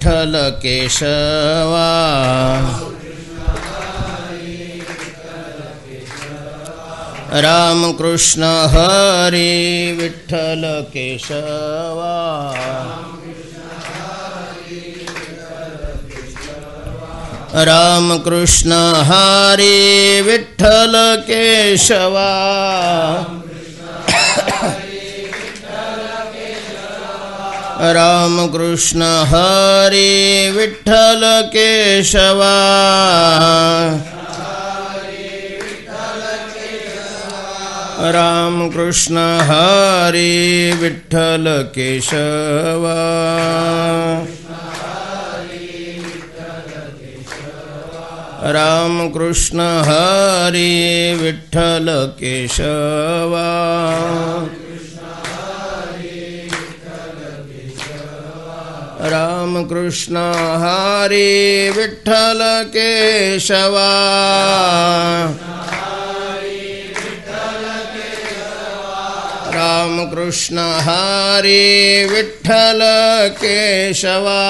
विठ्ठल केशवा राम कृष्ण हरी विठ्ठल केशवा राम कृष्ण हरी विठ्ठल केशवा राम कृष्ण हरी विठ्ठल केशवा राम कृष्ण हरी विठ्ठल केशवा राम कृष्ण हरी विठ्ठल केशवा राम कृष्ण हरी विठ्ठल केशवा राम कृष्ण हरी विठ्ठल केशवा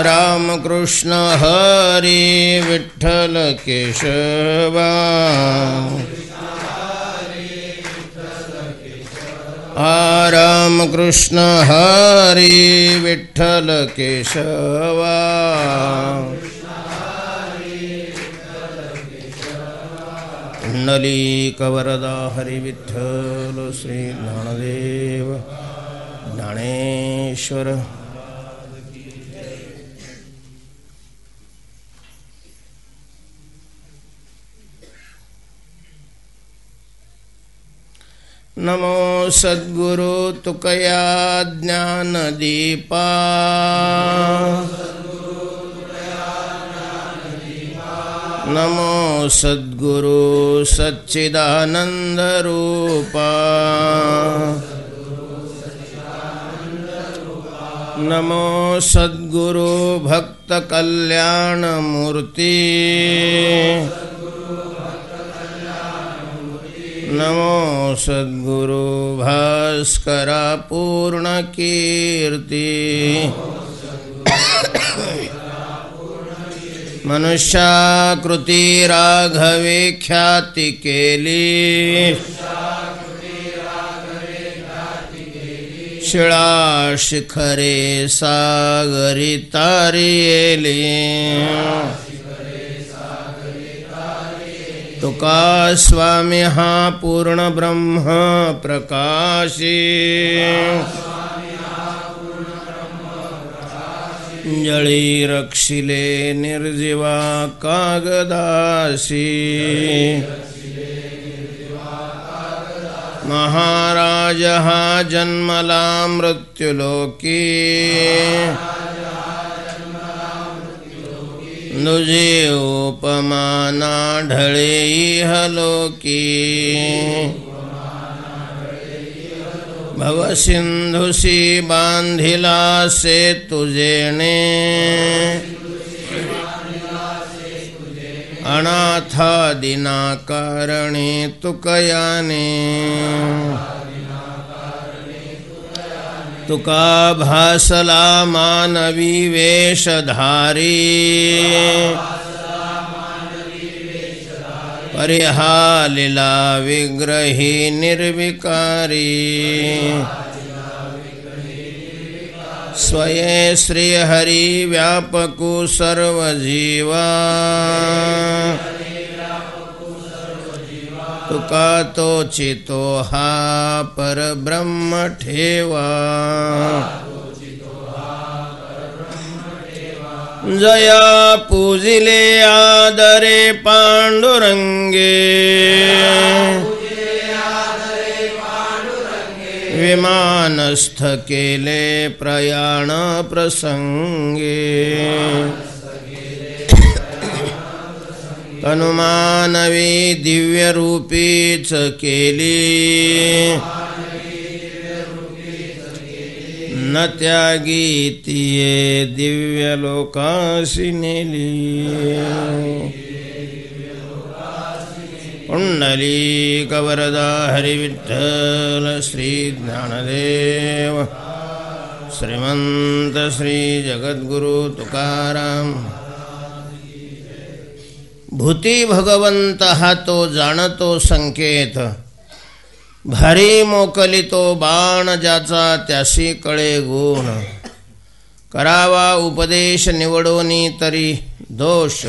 राम कृष्ण हरी विठ्ठल केशवा राम कृष्ण हरी विठ्ठल केशवा पुंडलीकवरदा हरि विठ्ठल श्री ज्ञानदेव ज्ञानेश्वर। नमो सद्गुरु तुकया ज्ञान दीपा नमो सद्गुरु सच्चिदानंद रूपा नमो सद्गुरु भक्त कल्याण मूर्ति नमो सद्गुरु भास्करा पूर्ण कीर्ति मनुष्याकृति राघवे ख्याति केली शिळा शिखरे सागरी तारियेली तुका स्वामी हा पूर्ण ब्रह्म प्रकाशी जळी रक्षिले निर्जीवा कागदासी महाराज हा जन्मला मृत्युलोकी नुजे उपमाना ढळे इहलोकी भवसिंधुसी बांधिला से तुझेने अनाथा दिना कारणे तुकयाने तुका भासला मानवी वेशधारी परिहालिला विग्रही निर्विकारी स्वये श्री हरि व्यापकु सर्वजीवा तुका तोचितो हा पर ब्रह्म ठेवा जया पूजिले आदरे पांडुरंगे विमानस्थ केले प्रयाण प्रसंगे तनुमानवी दिव्य रूपीच केली न त्यागी तिये दिव्य लोकासी नेली पुंडलीकवरदा हरिविठ्ठल श्री ज्ञानदेव श्रीमंत श्री जगद्गुरु तुकाराम. भूती भगवंत हा तो जाणतो संकेत, भारी मोकलितो बाण ज्याचा त्यासी कळे गुण. करावा उपदेश निवडोनी तरी दोष,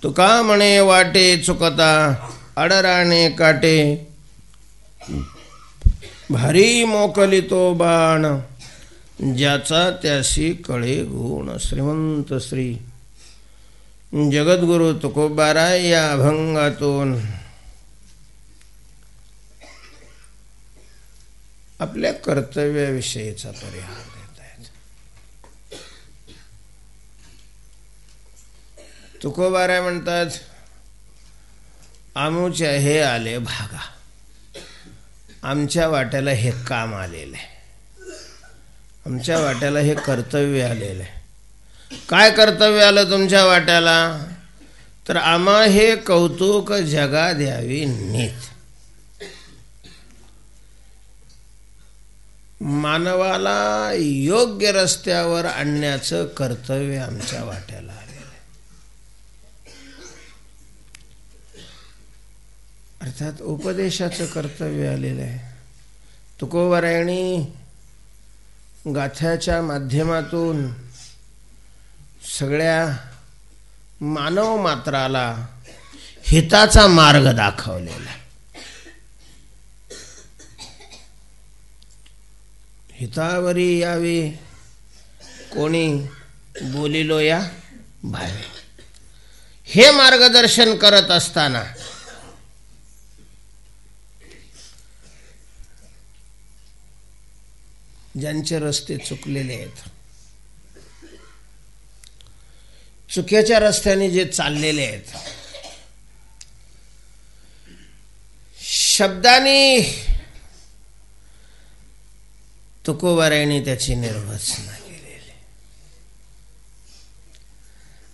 तुका म्हणे वाटे चुकता आडराणे काटे. भारी मोकलितो बाण ज्याचा त्यासी कळे गुण. श्रीमंत श्री जगद्गुरु तुकोबाराय या अभंगातून आपल्या कर्तव्याविषयीचा परिहार देत आहेत. तुकोबाराय म्हणतात, आमूच्या हे आले भागा, आमच्या वाट्याला हे काम आलेलं आहे, आमच्या वाट्याला हे कर्तव्य आलेलं आहे. काय कर्तव्य आलं तुमच्या वाट्याला? तर आम्हा हे कौतुक जगा द्यावी नीत. मानवाला योग्य रस्त्यावर आणण्याचं कर्तव्य आमच्या वाट्याला आलेलं आहे. अर्थात उपदेशाचं कर्तव्य आलेलं आहे. तुकोबारायांनी गाथ्याच्या माध्यमातून सगळ्या मानव मात्राला हिताचा मार्ग दाखवलेला. हितावरी यावे कोणी बोलिलो या भावे, हे मार्गदर्शन करत असताना ज्यांचे रस्ते चुकलेले आहेत, चुकीच्या रस्त्याने जे चाललेले आहेत, शब्दांनी तुकोबारायांनी त्याची निर्वचना केलेली,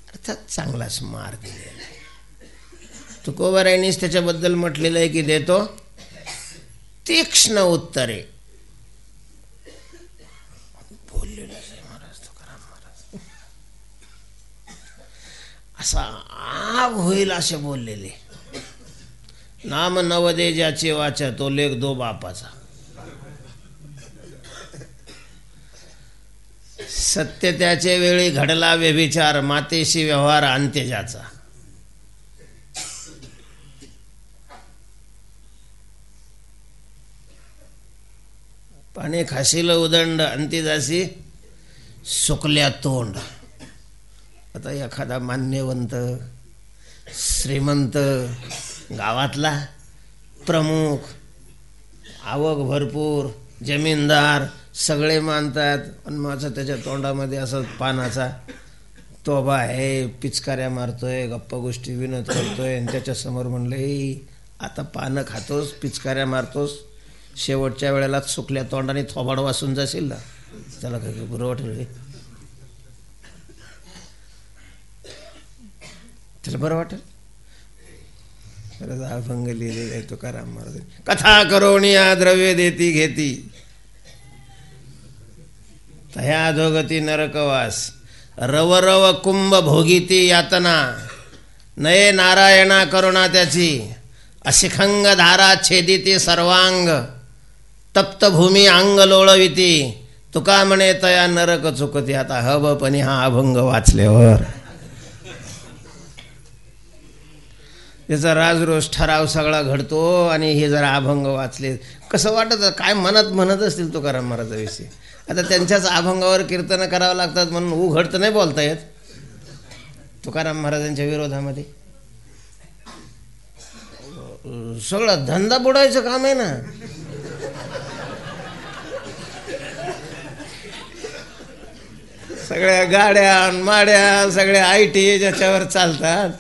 अर्थात चांगलाच मार दिलेला आहे. तुकोबारायांनीच त्याच्याबद्दल म्हटलेलं आहे की देतो तीक्ष्ण उत्तरे. बोललेलं आहे महाराज तुकाराम महाराज, असा आग होईल असे बोललेले. नाम नवदे ज्याचे वाचा तो लेख दो बापाचा. सत्य त्याचे वेळी घडला व्यभिचार, मातेशी व्यवहार अंत्य ज्याचा. पाने खाशील उदंड अंती जासी सुकल्या तोंड. आता एखादा मान्यवंत श्रीमंत गावातला प्रमुख, आवक भरपूर, जमीनदार सगळे मानतात, पण माझं त्याच्या तोंडामध्ये असं पानाचा तोबा आहे, पिचकाऱ्या मारतोय, गप्पा गोष्टी विनोद करतोय. आणि त्याच्यासमोर म्हणलं, आता पानं खातोस, पिचकाऱ्या मारतोस, शेवटच्या वेळेला सुकल्या तोंडाने थोबाड वासून जाशील ना, त्याला काय बरं वाटेल? त्याला बरं वाटेल? खरंच अभंग लिहिलेला आहे तुकाराम महाराज. कथा करोनिया द्रव्य देती घेती, तया अधोगती नरकवास. रव रव कुंभ भोगीती यातना, नये नारायणा करुणा त्याची. अशिखंग धारा छेदिती सर्वांग, तप्त भूमी अंग लोळविती. तुका म्हणे तया नरक चुकती. आता हबपणी हा अभंग वाचल्यावर त्याचा राजरोष ठराव सगळा घडतो. आणि हे जरा अभंग वाचले कसं वाटत, काय मनात म्हणत असतील तुकाराम महाराजाविषयी. आता त्यांच्याच अभंगावर कीर्तन करावं लागतात म्हणून उघड तर नाही बोलता येत तुकाराम महाराजांच्या विरोधामध्ये. सगळं धंदा बुडायचं काम आहे ना. सगळ्या गाड्या माड्या सगळ्या IT ज्याच्यावर चालतात.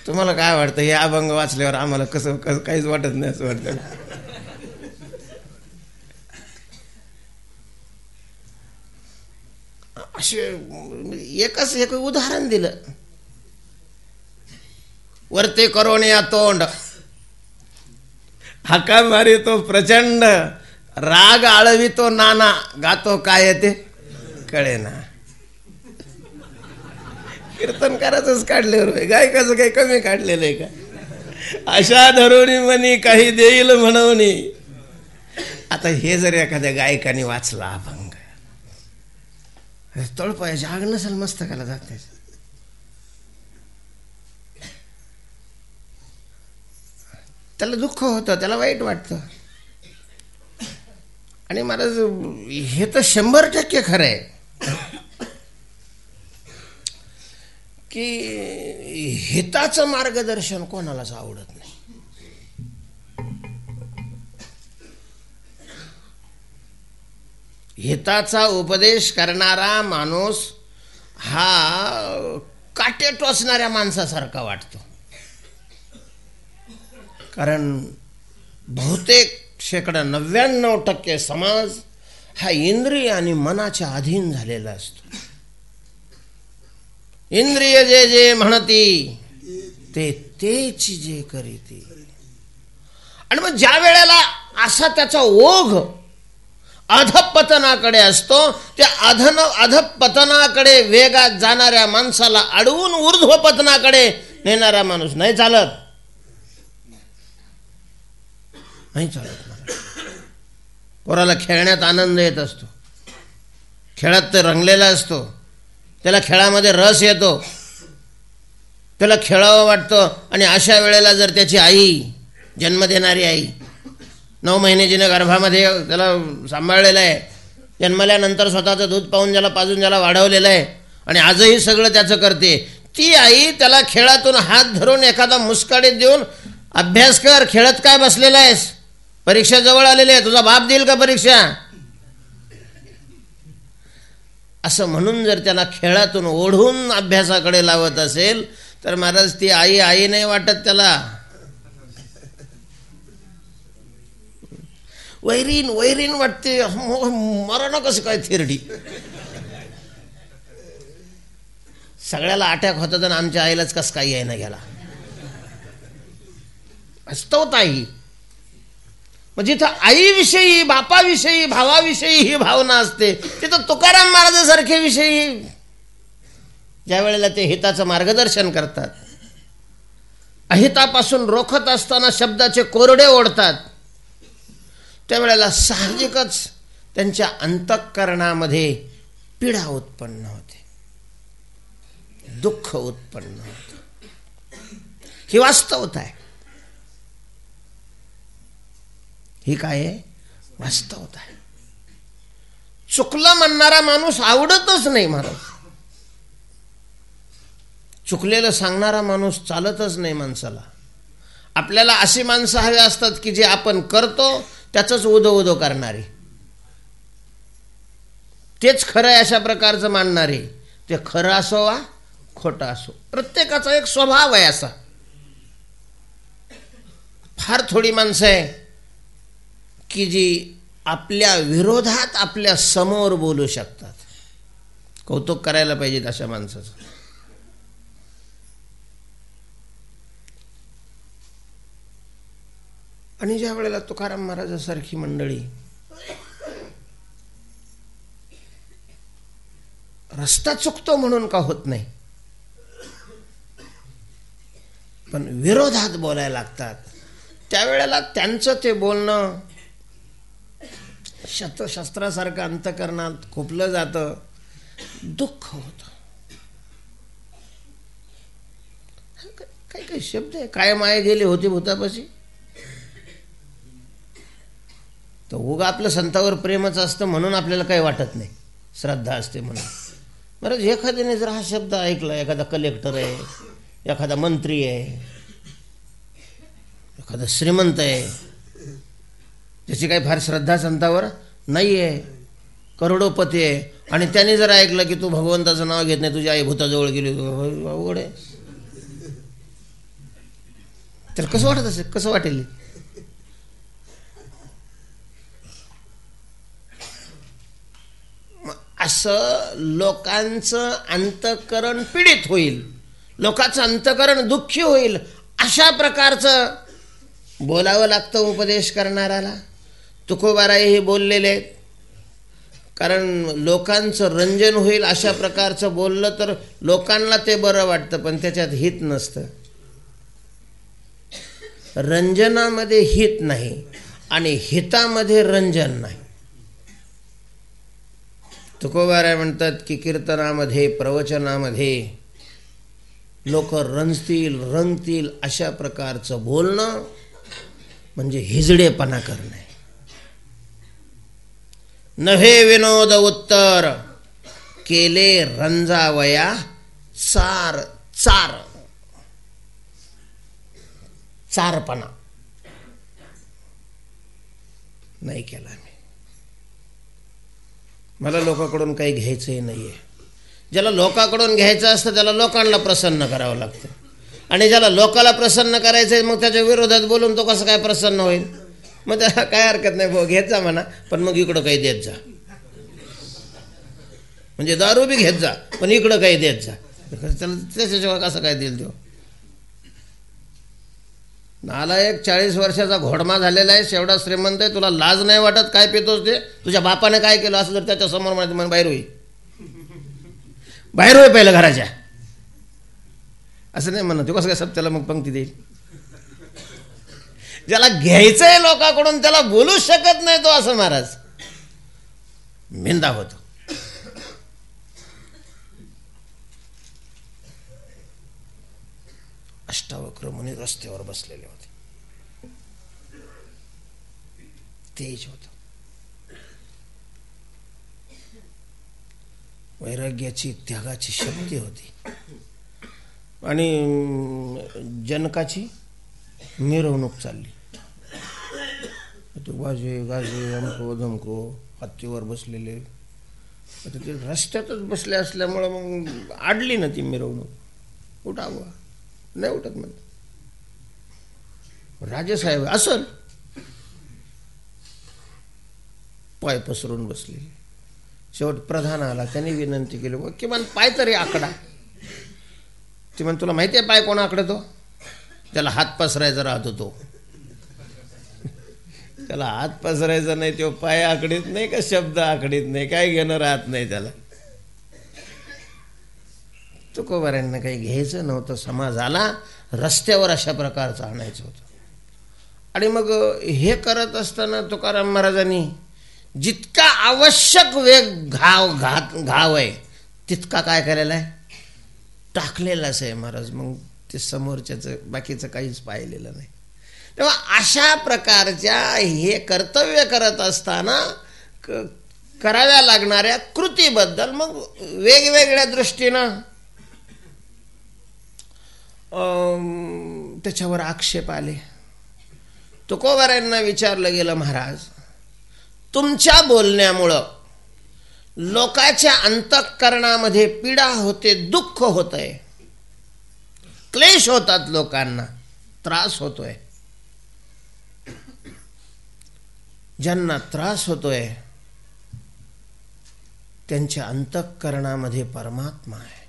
तुम्हाला काय वाटतं, हे अभंग वाचल्यावर आम्हाला कसं काहीच वाटत नाही असं वाटतं. असे एकच एक उदाहरण दिलं. वरते करोन या तोंड, हाका मारितो प्रचंड, राग आळवितो नाना, गातो काय ते कळेना. कीर्तनकाराचंच काढले, गायकाचं काही कमी काढलेलं आहे का? अशा धरुणी म्हणी काही देईल म्हणून. आता हे जर एखाद्या गायकाने वाचला अभंग, तळपायाची आग नसेल मस्तकाला जाते. त्याला दुःख होतं, त्याला वाईट वाटतं. आणि महाराज हे तर 100% खरं आहे की हिताचं मार्गदर्शन कोणालाच आवडत नाही. हिताचा उपदेश करणारा माणूस हा काटे टोचणाऱ्या माणसासारखा वाटतो. कारण बहुतेक 99% समाज हा इंद्रिय आणि मनाच्या अधीन झालेला असतो. इंद्रिय जे जे म्हणती ते तेच जे करीती. आणि मग ज्या वेळेला असा त्याचा ओघ अधपतनाकडे असतो, त्या अधपतनाकडे वेगात जाणाऱ्या माणसाला अडवून ऊर्ध्वपतनाकडे नेणारा माणूस नाही चालत, नाही चालत. पोराला खेळण्यात आनंद येत असतो, खेळात तर रंगलेला असतो, त्याला खेळामध्ये रस येतो, त्याला खेळावं वाटतं. आणि अशा वेळेला जर त्याची आई, जन्म देणारी आई, 9 महिने जिने गर्भामध्ये त्याला सांभाळलेलं आहे, जन्मल्यानंतर स्वतःचं दूध पाहून ज्याला पाजून ज्याला वाढवलेलं आहे आणि आजही सगळं त्याचं करते, ती आई त्याला खेळातून हात धरून एखादा मुस्काडीत देऊन, अभ्यास कर, खेळत काय बसलेला आहेस, परीक्षा जवळ आलेली आहे, तुझा बाप देईल का परीक्षा, असं म्हणून जर त्याला खेळातून ओढून अभ्यासाकडे लावत असेल तर महाराज ती आई आई नाही वाटत त्याला. वैरीन वैरीन वाटते. मरण कसं काय थिरडी. सगळ्याला अटॅक होता तर आमच्या आईलाच कसं काही आहे ना गेला. वास्तवता ही मग जिथं आईविषयी, बापाविषयी, भावाविषयी ही भावना असते, तिथं तुकाराम महाराजांसारखे विषयी ज्या वेळेला ते हिताचं मार्गदर्शन करतात, अहितापासून रोखत असताना शब्दाचे कोरडे ओढतात, त्यावेळेला साहजिकच त्यांच्या अंतःकरणामध्ये पीडा उत्पन्न होते, दुःख उत्पन्न होते. ही वास्तवता आहे. ही काय आहे? वास्तवता आहे. चुकलं म्हणणारा माणूस आवडतच नाही महाराज. चुकलेलं सांगणारा माणूस चालतच नाही माणसाला. आपल्याला अशी माणसं हवी असतात की जे आपण करतो त्याचंच उदो उदो करणारे, तेच खरं आहे अशा प्रकारचं मानणारे. ते खरं असो वा खोटं असो, प्रत्येकाचा एक स्वभाव आहे असा. फार थोडी माणसं आहे की जी आपल्या विरोधात आपल्या समोर बोलू शकतात. कौतुक करायला पाहिजे अशा माणसाचं. आणि ज्या वेळेला तुकाराम महाराजांसारखी मंडळी रस्ता चुकतो म्हणून का होत नाही, पण विरोधात बोलायला लागतात, त्यावेळेला त्यांचं ते बोलणं शस्त्रासारखं अंतःकरणात खुपलं जातं, दुःख होतं. काही काही शब्द आहे, काय माये गेले होते भूतापाशी. तर उगा आपलं संतावर प्रेमच असतं म्हणून आपल्याला काही वाटत नाही, श्रद्धा असते म्हणून. बरं, एखाद्याने जर हा शब्द ऐकला, एखादा कलेक्टर आहे, एखादा मंत्री आहे, एखादा श्रीमंत आहे, ज्याची काही फार श्रद्धा संतावर नाही आहे, करोडोपती आहे, आणि त्याने जर ऐकलं की तू भगवंताचं नाव घेत नाही, तुझी आई भूताजवळ गेली, अवघड आहे. तर कसं वाटत असेल, कसं वाटेल? असं लोकांचं अंतःकरण पीडित होईल, लोकांचं अंतःकरण दुःखी होईल, अशा प्रकारचं बोलावं लागतं उपदेश करणाऱ्याला. तुकोबाराय हे बोललेले आहेत. कारण लोकांचं रंजन होईल अशा प्रकारचं बोललं तर लोकांना ते बरं वाटतं, पण त्याच्यात हित नसतं. रंजनामध्ये हित नाही आणि हितामध्ये रंजन नाही. तुकोबाराय म्हणतात की कीर्तनामध्ये, प्रवचनामध्ये लोक रंगतील अशा प्रकारचं बोलणं म्हणजे हिजडेपणा करणे. नव्हे विनोद उत्तर केले रंजावया चार चार. चारपणा नाही केला मी. मला लोकांकडून काही घ्यायचंही नाही आहे. ज्याला लोकांकडून घ्यायचं असतं त्याला लोकांना प्रसन्न करावं लागतं, आणि ज्याला लोकाला प्रसन्न करायचं आहे मग त्याच्या विरोधात बोलून तो कसं काय प्रसन्न होईल? मग त्याला काय हरकत नाही, भाऊ घेत जा म्हणा, पण मग इकडं काही देत जा. म्हणजे दारू बी घेत जा पण इकडं काही देत जा. त्याला त्याच्याशिवाय कसं काय देईल तो? नालायक 40 वर्षाचा घोडमा झालेला आहे, एवढा श्रीमंत आहे, तुला लाज नाही वाटत काय पितोस ते? तुझ्या बापाने काय केलं असं जर त्याच्या समोर म्हणत मन बाहेर होई, बाहेर होई पहिलं घराच्या, असं नाही म्हणत. तो कसं काय सब त्याला मग पंक्ती देईल? ज्याला घ्यायचंय लोकांकडून त्याला बोलू शकत नाही तो, असं महाराज मिंदा होतो. अष्टावक्र मुनी रस्त्यावर बसलेले होते. तेज होत. वैराग्याची, त्यागाची शक्ती होती. आणि जनकाची मिरवणूक चालली. तो वाजे गाजे अमको धमको हत्तीवर बसलेले. आता ते रस्त्यातच बसले असल्यामुळं मग आडली ना ती मिरवणूक. उठावं नाही उठत म्हणत. राजेसाहेब असल पाय पसरून बसले. शेवट प्रधान आला, त्यांनी विनंती केली किमान पाय तरी आकडा. ती म्हण तुला माहिती आहे पाय कोण आकडतो? त्याला हात पसरायचा राहतो तो. त्याला हात पसरायचा नाही तो पाय आकडीत नाही का शब्द आकडीत नाही, काय घेणं राहत नाही त्याला. तुकोबारांना काही घ्यायचं नव्हतं. समाजाला रस्त्यावर अशा प्रकारचं आणायचं होतं. आणि मग हे करत असताना तुकाराम महाराजांनी जितका आवश्यक घाव आहे तितका काय केलेला आहे? टाकलेलाच आहे महाराज. मग ते समोरच्याचं बाकीचं काहीच पाहिलेलं नाही. तेव्हा अशा प्रकारच्या हे कर्तव्य करत असताना कराव्या लागणाऱ्या कृतीबद्दल मग वेगवेगळ्या दृष्टीनं त्याच्यावर आक्षेप आले. तुकोबारायांना विचारलं गेलं, महाराज तुमच्या बोलण्यामुळं लोकांच्या अंतःकरणामध्ये पीडा होते, दुःख होतंय, क्लेश होतात, लोकांना त्रास होतोय. ज्यांना त्रास होतोय त्यांच्या अंतःकरणामध्ये परमात्मा आहे.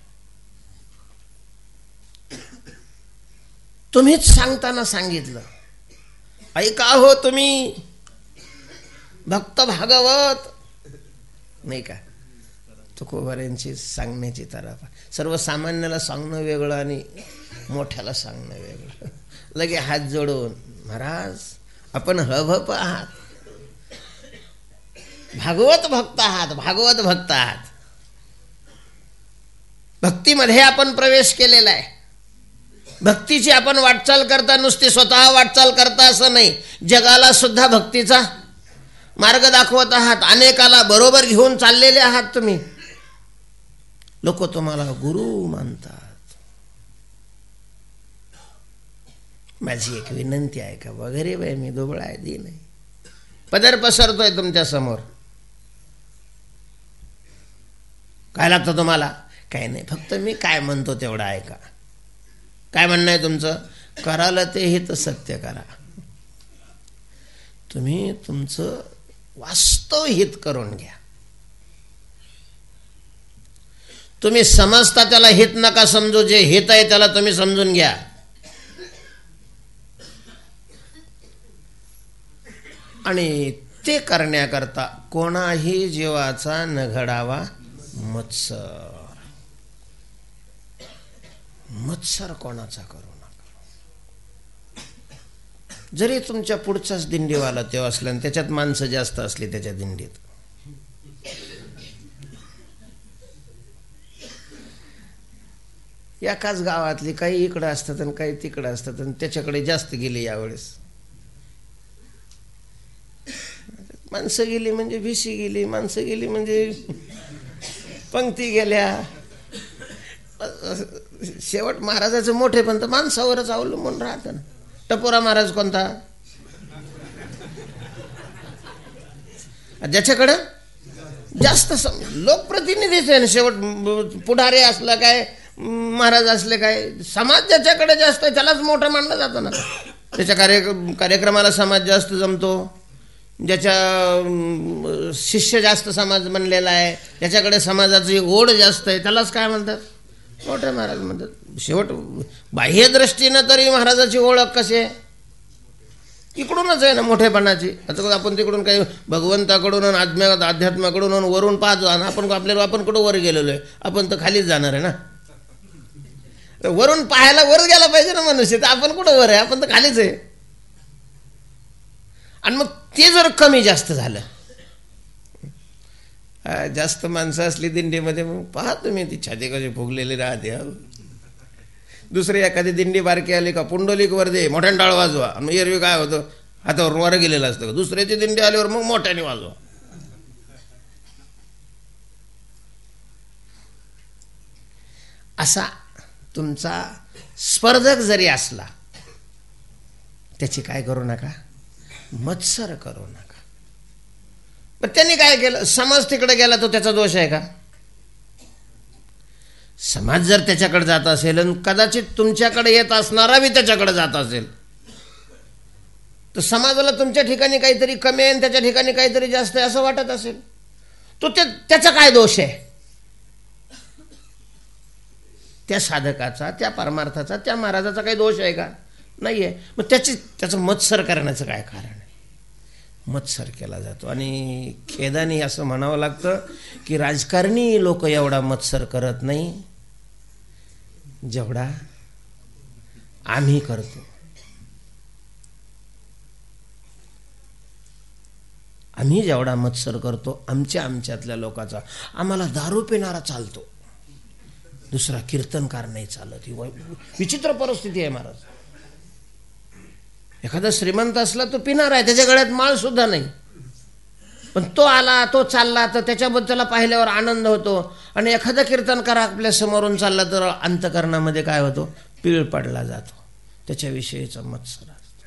तुम्हीच सांगताना सांगितलं, ऐका हो तुम्ही भक्त भागवत, नाही का? तुकोबारायांची सांगण्याची तराफा. सर्वसामान्याला सांगणं वेगळं आणि मोठ्याला सांगणं वेगळं. लगे हात जोडून, महाराज आपण हभप आहात, भागवत भक्त आहात, भागवत भक्त आहात. भक्तीमध्ये आपण प्रवेश केलेला आहे. भक्तीची आपण वाटचाल करता, नुसती स्वतः वाटचाल करता असं नाही, जगाला सुद्धा भक्तीचा मार्ग दाखवत आहात. अनेकाला बरोबर घेऊन चाललेले आहात तुम्ही. लोक तुम्हाला गुरु मानतात. माझी एक विनंती आहे का वगैरे बाई, मी दुबळा आहे, दी नाही, पदर पसरतोय तुमच्या समोर. काय लागतं तुम्हाला? काय नाही, फक्त मी काय म्हणतो तेवढं ऐका. काय म्हणणं आहे तुमचं? कराल ते हित सत्य करा. तुम्ही तुमचं वास्तव हित करून घ्या. तुम्ही समजता त्याला हित नका समजू, जे हित आहे त्याला तुम्ही समजून घ्या. आणि ते करण्याकरता कोणाही जीवाचा न घडावा मत्सर. मत्सर कोणाचा करू नका. जरी तुमच्या पुढचाच दिंडीवाला तेव्हा असला आणि त्याच्यात माणसं जास्त असली त्याच्या दिंडीत, एकाच गावातली काही इकडं असतात आणि काही तिकडं असतात आणि त्याच्याकडे जास्त गेले यावेळेस. माणसं गेली म्हणजे भिशी गेली, माणसं गेली म्हणजे पंक्ती गेल्या. शेवट महाराजाचं मोठे पण तर माणसावरच अवलंबून राहतं ना. टपोरा महाराज कोणता? ज्याच्याकडं जास्त लोकप्रतिनिधीच आहे ना. शेवट पुढारी असला काय, महाराज असले काय, समाज ज्याच्याकडे जास्त आहे त्यालाच मोठं मानलं जातं ना. त्याच्या कार्यक्रमाला समाज जास्त जमतो, ज्याच्या शिष्य जास्त समाज बनलेला आहे, ज्याच्याकडे समाजाची ओढ जास्त आहे त्यालाच काय म्हणतात? मोठे महाराज म्हणतात. शेवट बाह्य दृष्टीनं तरी महाराजाची ओळख कशी आहे? इकडूनच आहे ना मोठेपणाची. आता आपण तिकडून काही भगवंताकडून अध्यात्माकडून वरून पाहतो आणि आपण कुठं वर गेलेलो आहे? आपण तर खालीच जाणार आहे ना. वरून पाहायला वर गेला पाहिजे ना मनुष्य. तर आपण कुठं वर आहे? आपण तर खालीच आहे. आणि मग ते जर कमी जास्त झालं, जास्त माणसं असली दिंडीमध्ये, मग पहा तुम्ही ती छाती कशी फुगलेली राहते. दुसरी एखादी दिंडी बारकी आली का पुंडलिक वर दे, मोठ्याने टाळ वाजवा. मग एरवी काय होतं, हातावर वर गेलेलं असतं का. दुसऱ्याची दिंडी आल्यावर मग मोठ्याने वाजवा. असा तुमचा स्पर्धक जरी असला त्याची काय करू नका, मत्सर करू नका. पण त्यांनी काय केलं? समाज तिकडे गेला तो त्याचा दोष आहे का? समाज जर त्याच्याकडे जात असेल आणि कदाचित तुमच्याकडे येत असणारा बी त्याच्याकडे जात असेल, तर समाजाला तुमच्या ठिकाणी काहीतरी कमी आहे आणि त्याच्या ठिकाणी काहीतरी जास्त आहे असं वाटत असेल, तो त्याचा काय दोष आहे? त्या साधकाचा, त्या परमार्थाचा, त्या महाराजाचा काही दोष आहे का? नाही आहे. मग त्याचं मत्सर करण्याचं काय कारण आहे? मत्सर केला जातो. आणि खेदाने असं म्हणावं लागतं की राजकारणी लोक एवढा मत्सर करत नाही जेवढा आम्ही करतो. आम्ही जेवढा मत्सर करतो आमच्यातल्या लोकांचा. आम्हाला दारू पिणारा चालतो, दुसरा कीर्तनकार नाही चालत. ही विचित्र परिस्थिती आहे महाराज. एखादा श्रीमंत असला तो पिणार आहे, त्याच्या गळ्यात माळ सुद्धा नाही, पण तो आला, तो चालला तर त्याच्याबद्दल पाहिल्यावर आनंद होतो. आणि एखादा कीर्तनकार आपल्या समोरून चालला तर अंतकरणामध्ये काय होतो? पीळ पडला जातो. त्याच्याविषयीचा मत्सर असतो.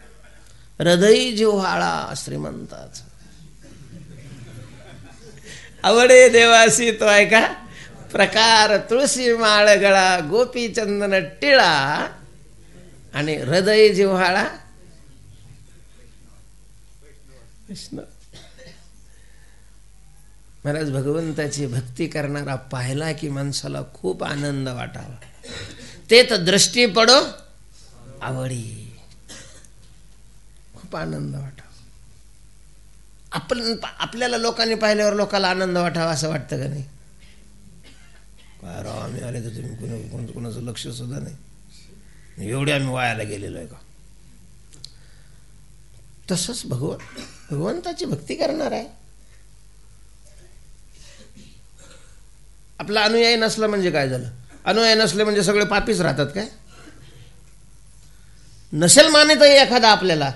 हृदय जिव्हाळा श्रीमंताचा, आवडे देवासी तो आहे का प्रकार, तुळशी माळ गळा, गोपी चंदन टिळा, आणि हृदय जिव्हाळा कृष्ण. महाराज भगवंताची भक्ती करणारा पाहिला की माणसाला खूप आनंद वाटावा. ते तर दृष्टी पडो आवडी, खूप आनंद वाटावा. आपल्याला लोकांनी पाहिल्यावर लोकांना आनंद वाटावा असं वाटतं का नाही? काय राव, आम्ही आले तर तुम्ही कोणाचं लक्ष सुद्धा नाही, एवढे आम्ही वायाला गेलेलो आहे का? तसंच भगवंताची भक्ती करणार आहे. आपला अनुयायी नसला म्हणजे काय झालं? अनुयायी नसले म्हणजे सगळे पापीच राहतात काय? नसेल मानतही एखादा आपल्याला,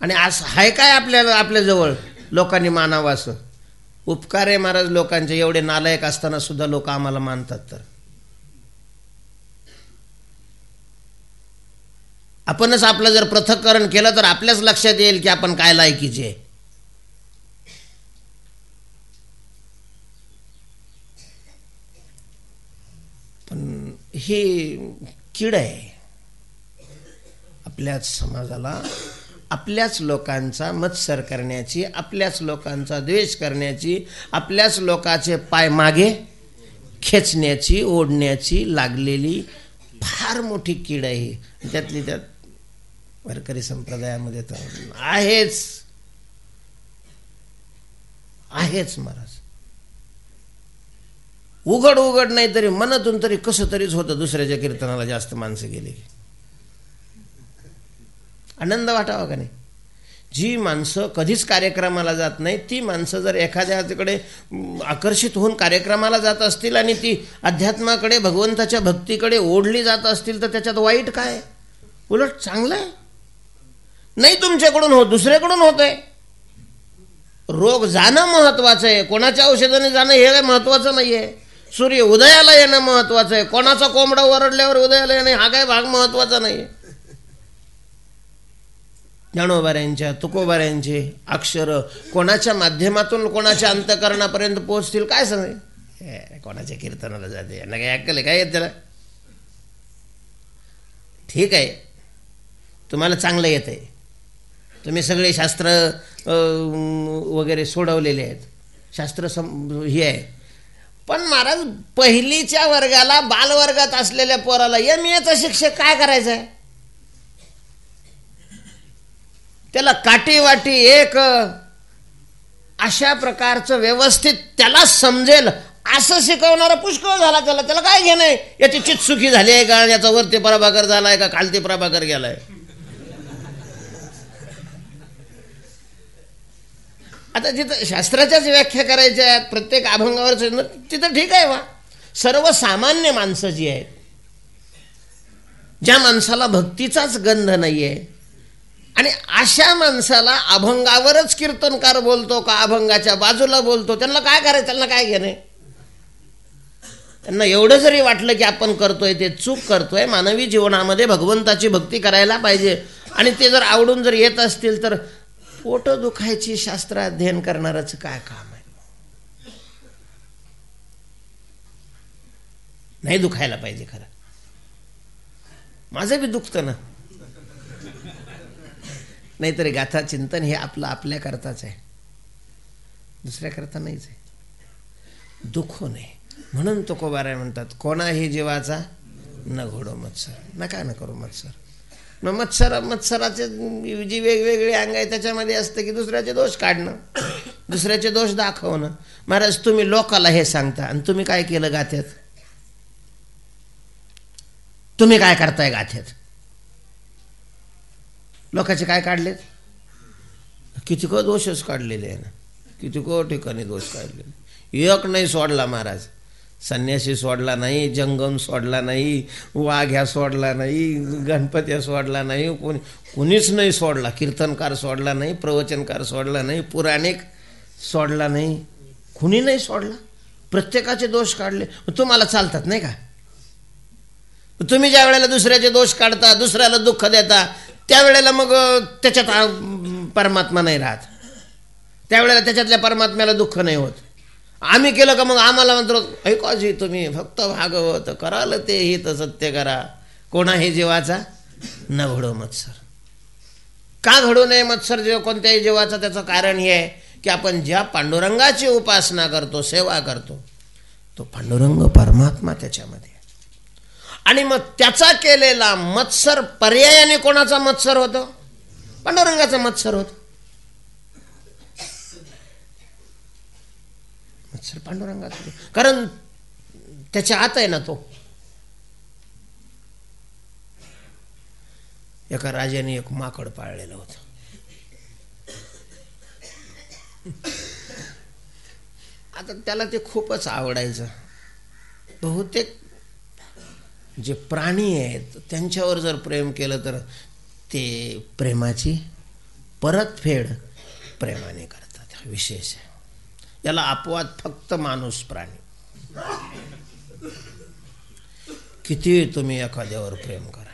आणि असं आहे काय आपल्या जवळ लोकांनी मानावं असं? उपकार आहे महाराज लोकांचे, एवढे नालायक असताना सुद्धा लोक आम्हाला मानतात. तर आपणच आपलं जर पृथक्करण केलं तर आपल्याच लक्षात येईल की आपण काय लायकीचे. पण ही कीड आहे आपल्याच समाजाला, आपल्याच लोकांचा मत्सर करण्याची, आपल्याच लोकांचा द्वेष करण्याची, आपल्याच लोकांचे पाय मागे खेचण्याची, ओढण्याची लागलेली फार मोठी कीड आहे. त्यातली त्यात वारकरी संप्रदायामध्ये तर आहेच आहेच महाराज. उघड उघड नाही तरी मनातून तरी कसं तरीच होतं दुसऱ्याच्या कीर्तनाला जास्त माणसं गेली की. आनंद वाटावा का नाही? जी माणसं कधीच कार्यक्रमाला जात नाही ती माणसं जर एखाद्याकडे आकर्षित होऊन कार्यक्रमाला जात असतील आणि ती अध्यात्माकडे भगवंताच्या भक्तीकडे ओढली जात असतील तर त्याच्यात वाईट काय? उलट चांगलं आहे. नाही तुमच्याकडून होत, दुसऱ्याकडून होत आहे. रोग जाणं महत्वाचं आहे, कोणाच्या औषधाने जाणं हे काय महत्वाचं नाही आहे. सूर्य उदयाला येणं महत्वाचं आहे, कोणाचा कोंबडा ओरडल्यावर उदयाला येणं हा काय भाग महत्वाचा नाही आहे. ज्ञानोबाऱ्यांच्या तुकोबाऱ्यांचे अक्षर कोणाच्या माध्यमातून कोणाच्या अंतकरणापर्यंत पोहोचतील काय सांगे. कोणाच्या कीर्तनाला जाते यांना काय अक्कल आहे काय येत त्याला? ठीक आहे, तुम्हाला चांगलं येत आहे, तुम्ही सगळे शास्त्र वगैरे सोडवलेले आहेत, शास्त्र हे आहे. पण महाराज पहिलीच्या वर्गाला बालवर्गात असलेल्या पोराला MA शिक्षक काय करायचं आहे? त्याला काठी वाटी एक अशा प्रकारचं व्यवस्थित त्याला समजेल असं शिकवणारा पुष्कळ झाला. त्याला काय घेणं आहे? याची चित्सुखी झाली आहे का? याचा वरती प्रभाकर झालाय का खालती प्रभाकर गेलाय? आता जिथं शास्त्राच्याच व्याख्या करायच्या आहेत प्रत्येक अभंगावर तिथं ठीक आहे वा. सर्वसामान्य माणसं जी आहेत, ज्या माणसाला भक्तीचाच गंध नाही आहे आणि अशा माणसाला अभंगावरच कीर्तनकार बोलतो का अभंगाच्या बाजूला बोलतो, त्यांना काय करायचं? त्यांना काय घेणे? त्यांना एवढं जरी वाटलं की आपण करतोय ते चूक करतोय, मानवी जीवनामध्ये भगवंताची भक्ती करायला पाहिजे आणि ते जर आवडून जर येत असतील तर पोट दुखायची शास्त्र अध्ययन करणारच काय काम आहे? नाही दुखायला पाहिजे खरं. माझं बी दुखतं ना. नाहीतरी गाथा चिंतन हे आपलं आपल्या करताच आहे, दुसऱ्या करता नाहीच आहे. दुखो नये म्हणून तुकोबाराय म्हणतात, कोणाही जीवाचा न घोडो मत्सर. नका न करू मत्सर. मग मत्सराचे जी वेगवेगळे अंग आहे त्याच्यामध्ये असतं की दुसऱ्याचे दोष काढणं, दुसऱ्याचे दोष दाखवणं. महाराज तुम्ही लोकाला हे सांगता आणि तुम्ही काय केलं गाथ्यात? तुम्ही काय करताय गाथ्यात? लोकांचे काय काढलेत? कितीक दोषच काढलेले आहे ना, कितीक ठिकाणी दोष काढलेले. एक नाही सोडला महाराज, संन्यासी सोडला नाही, जंगम सोडला नाही, वाघ्या सोडला नाही, गणपत्या सोडला नाही, कोणीच नाही सोडला. कीर्तनकार सोडला नाही, प्रवचनकार सोडला नाही, पुराणिक सोडला नाही, कुणी नाही सोडला. प्रत्येकाचे दोष काढले. तुम्हाला चालतात नाही का? तुम्ही ज्या वेळेला दुसऱ्याचे दोष काढता, दुसऱ्याला दुःख देता, त्यावेळेला मग त्याच्यात परमात्मा नाही राहत, त्यावेळेला त्याच्यातल्या परमात्म्याला दुःख नाही होत. आम्ही केलं का मग आम्हाला म्हणतो ऐकाजी तुम्ही फक्त भागवत कराल ते हित सत्य करा, कोणाही जीवाचा न घडो मत्सर. का घडू नये मत्सर जीव कोणत्याही जीवाचा? त्याचं कारण हे आहे की आपण ज्या पांडुरंगाची उपासना करतो, सेवा करतो, तो पांडुरंग परमात्मा त्याच्यामध्ये. आणि मग त्याचा केलेला मत्सर पर्यायाने कोणाचा मत्सर होतो? पांडुरंगाचा मत्सर होतो. मत्सर पांडुरंगाचा, कारण त्याच्या आत आहे ना तो. एका राजाने एक माकड पाळलेलं होतं. आता त्याला ते खूपच आवडायचं. बहुतेक जे प्राणी आहेत त्यांच्यावर जर प्रेम केलं तर ते प्रेमाची परतफेड प्रेमाने करतात. विशेष आहे याला अपवाद फक्त माणूस प्राणी. किती तुम्ही एखाद्यावर प्रेम करा,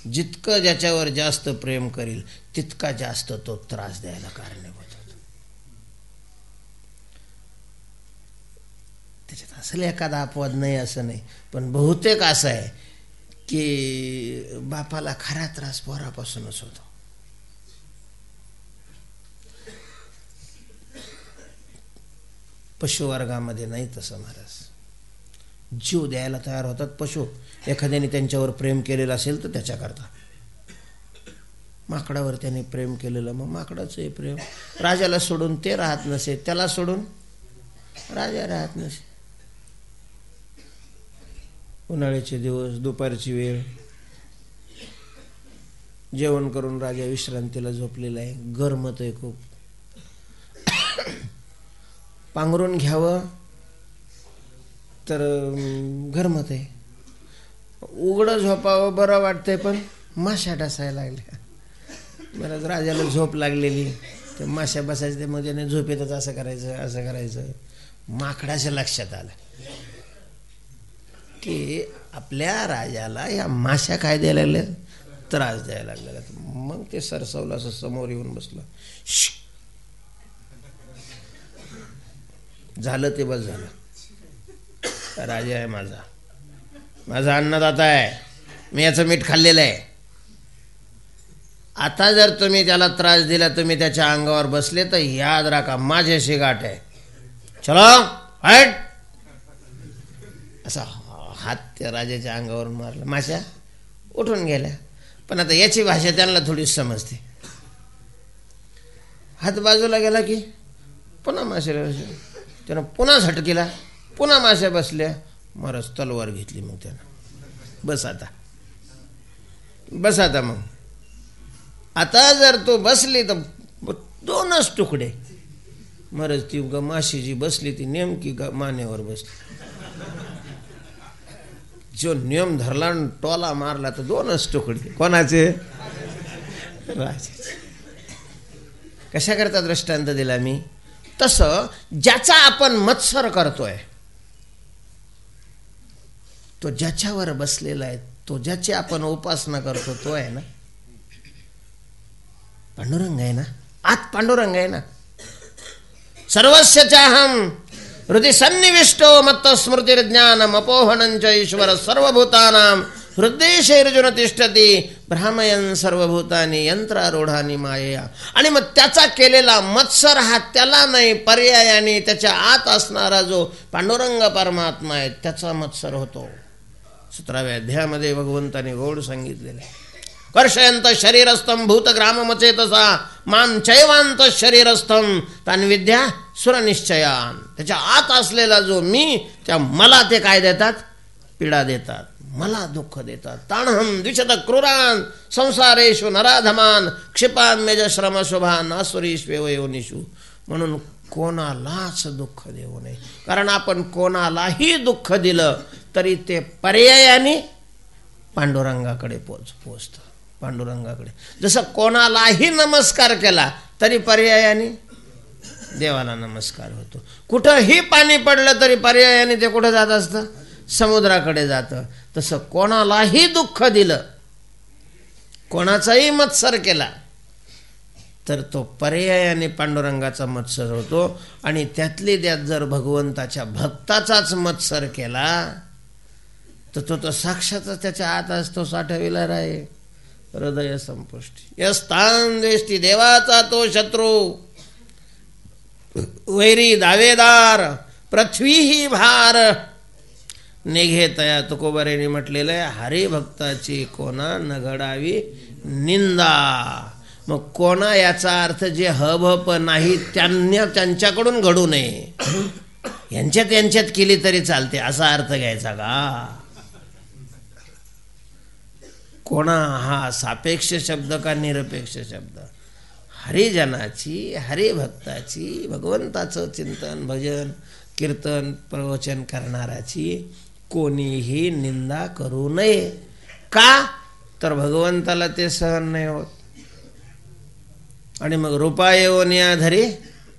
जितकं ज्याच्यावर जास्त प्रेम करील तितका जास्त तो त्रास द्यायला कारणीभूत होतो. त्याच्यात असेल एखादा अपवाद नाही असं नाही, पण बहुतेक असं आहे की बापाला खरा त्रास पोरापासूनच होतो. पशुवर्गामध्ये नाही तसं महाराज. जीव द्यायला तयार होतात पशु. एखाद्याने त्यांच्यावर प्रेम केलेलं असेल तर त्याच्याकरता माकडावर त्याने प्रेम केलेलं, मग माकडाचं हे प्रेम. राजाला सोडून ते राहत नसे, त्याला सोडून राजा राहत नसे. उन्हाळ्याचे दिवस, दुपारची वेळ, जेवण करून राजा विश्रांतीला झोपलेला आहे. गरमत आहे खूप. पांघरून घ्यावं तर गरमत आहे. उघडं झोपावं बरं वाटतंय, पण माश्या डासायला लागल्या. बरंच राजाला झोप लागलेली, ते माश्या बसायचं, ते मग त्याने झोपेतच असं करायचं. माकडाच्या लक्षात आलं की आपल्या राजाला या माश्या काय द्यायला लागल्या, त्रास द्यायला लागलेला. मग ते सरसवलं, असं समोर येऊन बसलं. झालं ते बस झालं. राजा आहे माझा अन्नदाता आहे, मी याचं मीठ खाल्लेलं आहे. आता जर तुम्ही त्याला त्रास दिला, तुम्ही त्याच्या अंगावर बसले, तर याद राखा माझ्याशी गाठ आहे. चलो हट. असा हात त्या राजाच्या अंगावरून मारला. माश्या उठून गेल्या. पण आता याची भाषा त्यांना थोडी समजते. हात बाजूला गेला की पुन्हा माश्याला बसल्या. त्यानं पुन्हा झटकेला, पुन्हा माश्या बसल्या. महाराज तलवार घेतली. मग त्यानं बस आता मग आता जर तो बसली तर 2च तुकडे. महाराज ती माशी जी बसली ती नेमकी मानेवर बसली. जो नियम धरला टोला मारला तर 2च तुकडे. कोणाचे? राजाचे. कशा करता दृष्टांत दिला मी? तसं ज्याचा आपण मत्सर करतोय, तो ज्याच्यावर बसलेला आहे, तो ज्याची आपण उपासना करतो, तो आहे ना पांडुरंग आहे ना. आत पांडुरंग आहे ना. सर्वस्य चाहम हृदय सन्निविष्टो मत्त स्मृतिर्ज्ञानम अपोहनंच ईश्वर सर्वभूतानां हृदयेषैर्जुन तिष्ठति भ्रामयन् सर्वभूतानि यंत्रारूढानि मायया. आणि मग त्याचा केलेला मत्सर हा त्याला नाही, पर्यायाने त्याच्या आत असणारा जो पांडुरंग परमात्मा आहे त्याचा मत्सर होतो. 17व्या अध्यायामध्ये भगवंताने गोड सांगितलेले. कर्षयंत शरीरस्थम भूतग्राममचेतसा मान चैवांत शरीरस्थम तान्विद्या सुरनिश्चयान. त्याच्या आत असलेला जो मी, त्या मला ते काय देतात? पीडा देतात, मला दुःख देतात. ताणहम द्विशत क्रूरान संसारेषु नराधमान क्षिपान मेजश्रम शुभान आसुरीष्वेव योनिषु. म्हणून कोणालाच दुःख देऊ नये. कारण आपण कोणालाही दुःख दिलं तरी ते पर्यायाने पांडुरंगाकडे पोचतं. पांडुरंगाकडे. जसं कोणालाही नमस्कार केला तरी पर्यायाने देवाला नमस्कार होतो. कुठंही पाणी पडलं तरी पर्यायाने ते कुठं जात असतं? समुद्राकडे जातं. तसं कोणालाही दुःख दिलं, कोणाचाही मत्सर केला तर तो पर्यायाने पांडुरंगाचा मत्सर होतो. आणि त्यातली त्यात जर भगवंताच्या भक्ताचाच मत्सर केला तर तो साक्षात त्याच्या आत असतो. साठविला आहे हृदय संपुष्टी. यस्तान द्वेष्टी देवाचा तो शत्रू, वैरी दावेदार, पृथ्वी ही भार निघे तया. तुकोबारेने म्हटलेलं आहे, हरिभक्ताची कोणा न घडावी निंदा. मग कोणा याचा अर्थ जे हभ नाही त्यांच्याकडून घडू नये, यांच्यात केली तरी चालते असा अर्थ घ्यायचा का? कोणा हा सापेक्ष शब्द का निरपेक्ष शब्द? हरिजनाची, हरिभक्ताची, भगवंताचं चिंतन भजन कीर्तन प्रवचन करणाराची कोणीही निंदा करू नये. का? तर भगवंताला ते सहन नाही होत. आणि मग रूपा येऊनियाधरी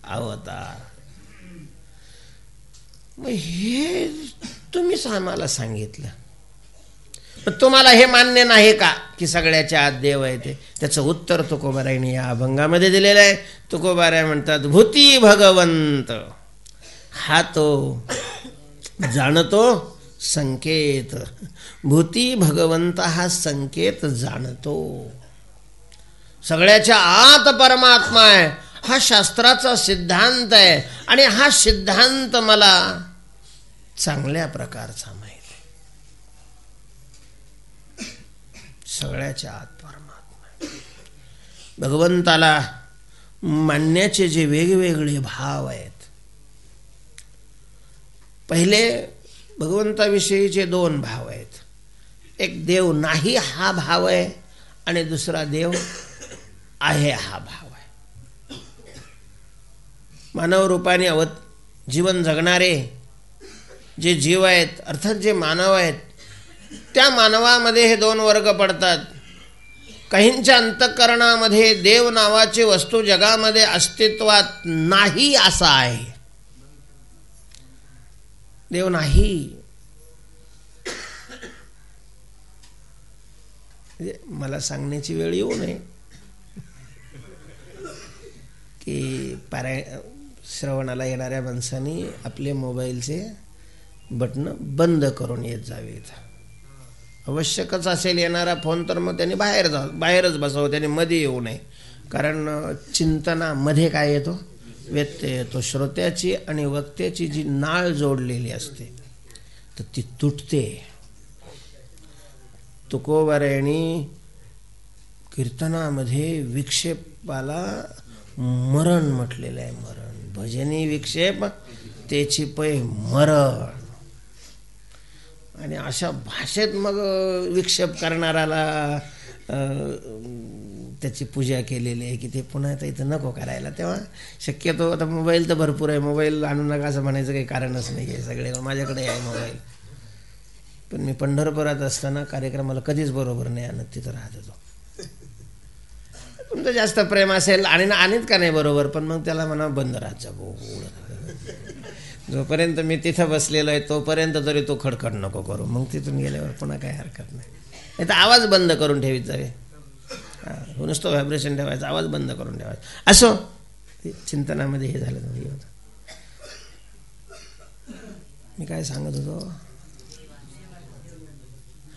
अवतार. मग हे तुम्हीच आम्हाला सांगितलं, पण तुम्हाला हे मान्य नाही का की सगळ्याच्या आत देव आहे ते? त्याचं उत्तर तुकोबारायांनी या अभंगामध्ये दिलेलं आहे. तुकोबाराय म्हणतात, भूती भगवंत हा तो जाणतो संकेत. भूती भगवंत हा संकेत जाणतो. सगळ्याच्या आत परमात्मा आहे हा शास्त्राचा सिद्धांत आहे. आणि हा सिद्धांत मला चांगल्या प्रकारचा माहिती. सगळ्याच्या आत परमात्मा. भगवंताला मानण्याचे जे वेगवेगळे भाव आहेत, पहिले भगवंताविषयीचे 2 भाव आहेत. एक देव नाही हा भाव आहे आणि दुसरा देव आहे हा भाव आहे. मानव रूपाने जीवन जगणारे जे जीव आहेत, अर्थात जे मानव आहेत, त्या मानवामध्ये हे 2 वर्ग पडतात. काहींच्या अंतःकरणामध्ये देव नावाची वस्तू जगामध्ये अस्तित्वात नाही असा आहे. देव नाही. मला सांगण्याची वेळ येऊ नये की श्रवणाला येणाऱ्या माणसांनी आपले मोबाईलचे बटन बंद करून येत जावेत. आवश्यकच असेल येणारा फोन तर मग त्यांनी बाहेरच बसावं, त्याने मध्ये येऊ नये. कारण चिंतनामध्ये काय येतो? व्यत्यय येतो. श्रोत्याची आणि वक्त्याची जी नाळ जोडलेली असते तर ती तुटते. तुकोबारायणी कीर्तनामध्ये विक्षेपाला मरण म्हटलेलं आहे. मरण भजनी विक्षेप तेची पै मरण. आणि अशा भाषेत मग विक्षेप करणाऱ्याला त्याची पूजा केलेली आहे की ते पुन्हा आता इथं नको करायला. तेव्हा शक्यतो आता मोबाईल तर भरपूर आहे, मोबाईल आणू नका असं म्हणायचं काही कारणच नाही आहे. सगळे माझ्याकडे आहे मोबाईल. पण मी पंढरपुरात असताना कार्यक्रमाला कधीच बरोबर नाही आणत, तिथं राहत होतो. तुमचं जास्त प्रेम असेल आणि आणत का नाही बरोबर, पण मग त्याला म्हणा बंद राहत जा भाऊ. जोपर्यंत मी तिथं बसलेलो आहे तोपर्यंत तरी तो खडखड नको करू. मग तिथून गेल्यावर पुन्हा काही हरकत नाही. नाही तर आवाज बंद करून ठेवीत जावे. नुसतं व्हायब्रेशन ठेवायचा, आवाज बंद करून ठेवायचा. असो, चिंतनामध्ये हे झालं. मी काय सांगत होतो?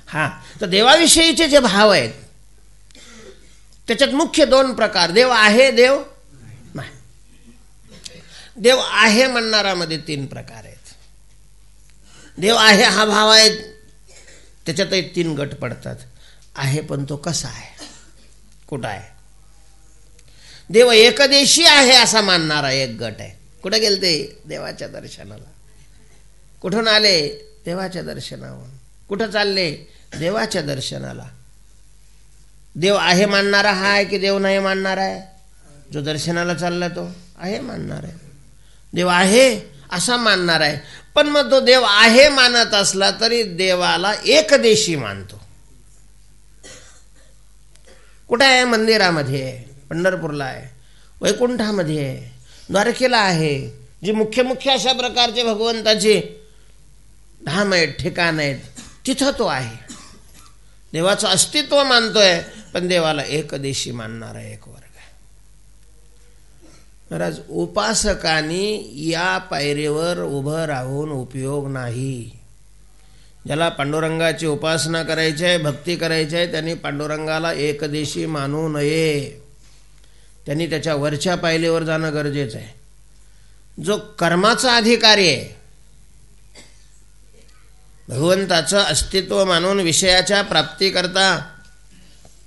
हां, तर देवाविषयीचे जे भाव आहेत त्याच्यात मुख्य 2 प्रकार. देव आहे, देव नाही. देव आहे म्हणणारामध्ये 3 प्रकार आहेत. देव आहे हा भाव आहे, त्याच्यातही 3 गट पडतात. आहे पण तो कसा आहे, कुठं आहे? देव एकदेशी आहे असा मानणारा एक गट आहे. कुठं गेलते? देवाच्या दर्शनाला. कुठून आले? देवाच्या दर्शनावर. कुठं चालले? देवाच्या दर्शनाला. देव आहे मानणारा हा आहे की देव नाही मानणारा आहे? जो दर्शनाला चालला तो आहे मानणार आहे. देव आहे असा मानणार आहे. पण मग तो देव आहे मानत असला तरी देवाला एकदेशी मानतो. कुठे आहे? मंदिरामध्ये आहे, पंढरपूरला आहे, वैकुंठामध्ये आहे, द्वारकेला आहे. जी मुख्य मुख्य अशा प्रकारचे भगवंताचे धाम आहेत, ठिकाण आहेत, तिथं तो आहे. देवाचं अस्तित्व मानतोय, पण देवाला एकदेशी मानणारा एक वर्ग आहे. महाराज, उपासकांनी या पायरीवर उभं राहून उपयोग नाही. ज्याला पांडुरंगाची उपासना करायची आहे, भक्ती करायची आहे, त्यांनी पांडुरंगाला एकदेशी मानू नये. त्यांनी त्याच्या वरच्या पायरीवर जाणं गरजेचं आहे. जो कर्माचा अधिकारी आहे, भगवंताचं अस्तित्व मानून विषयाच्या प्राप्तीकरता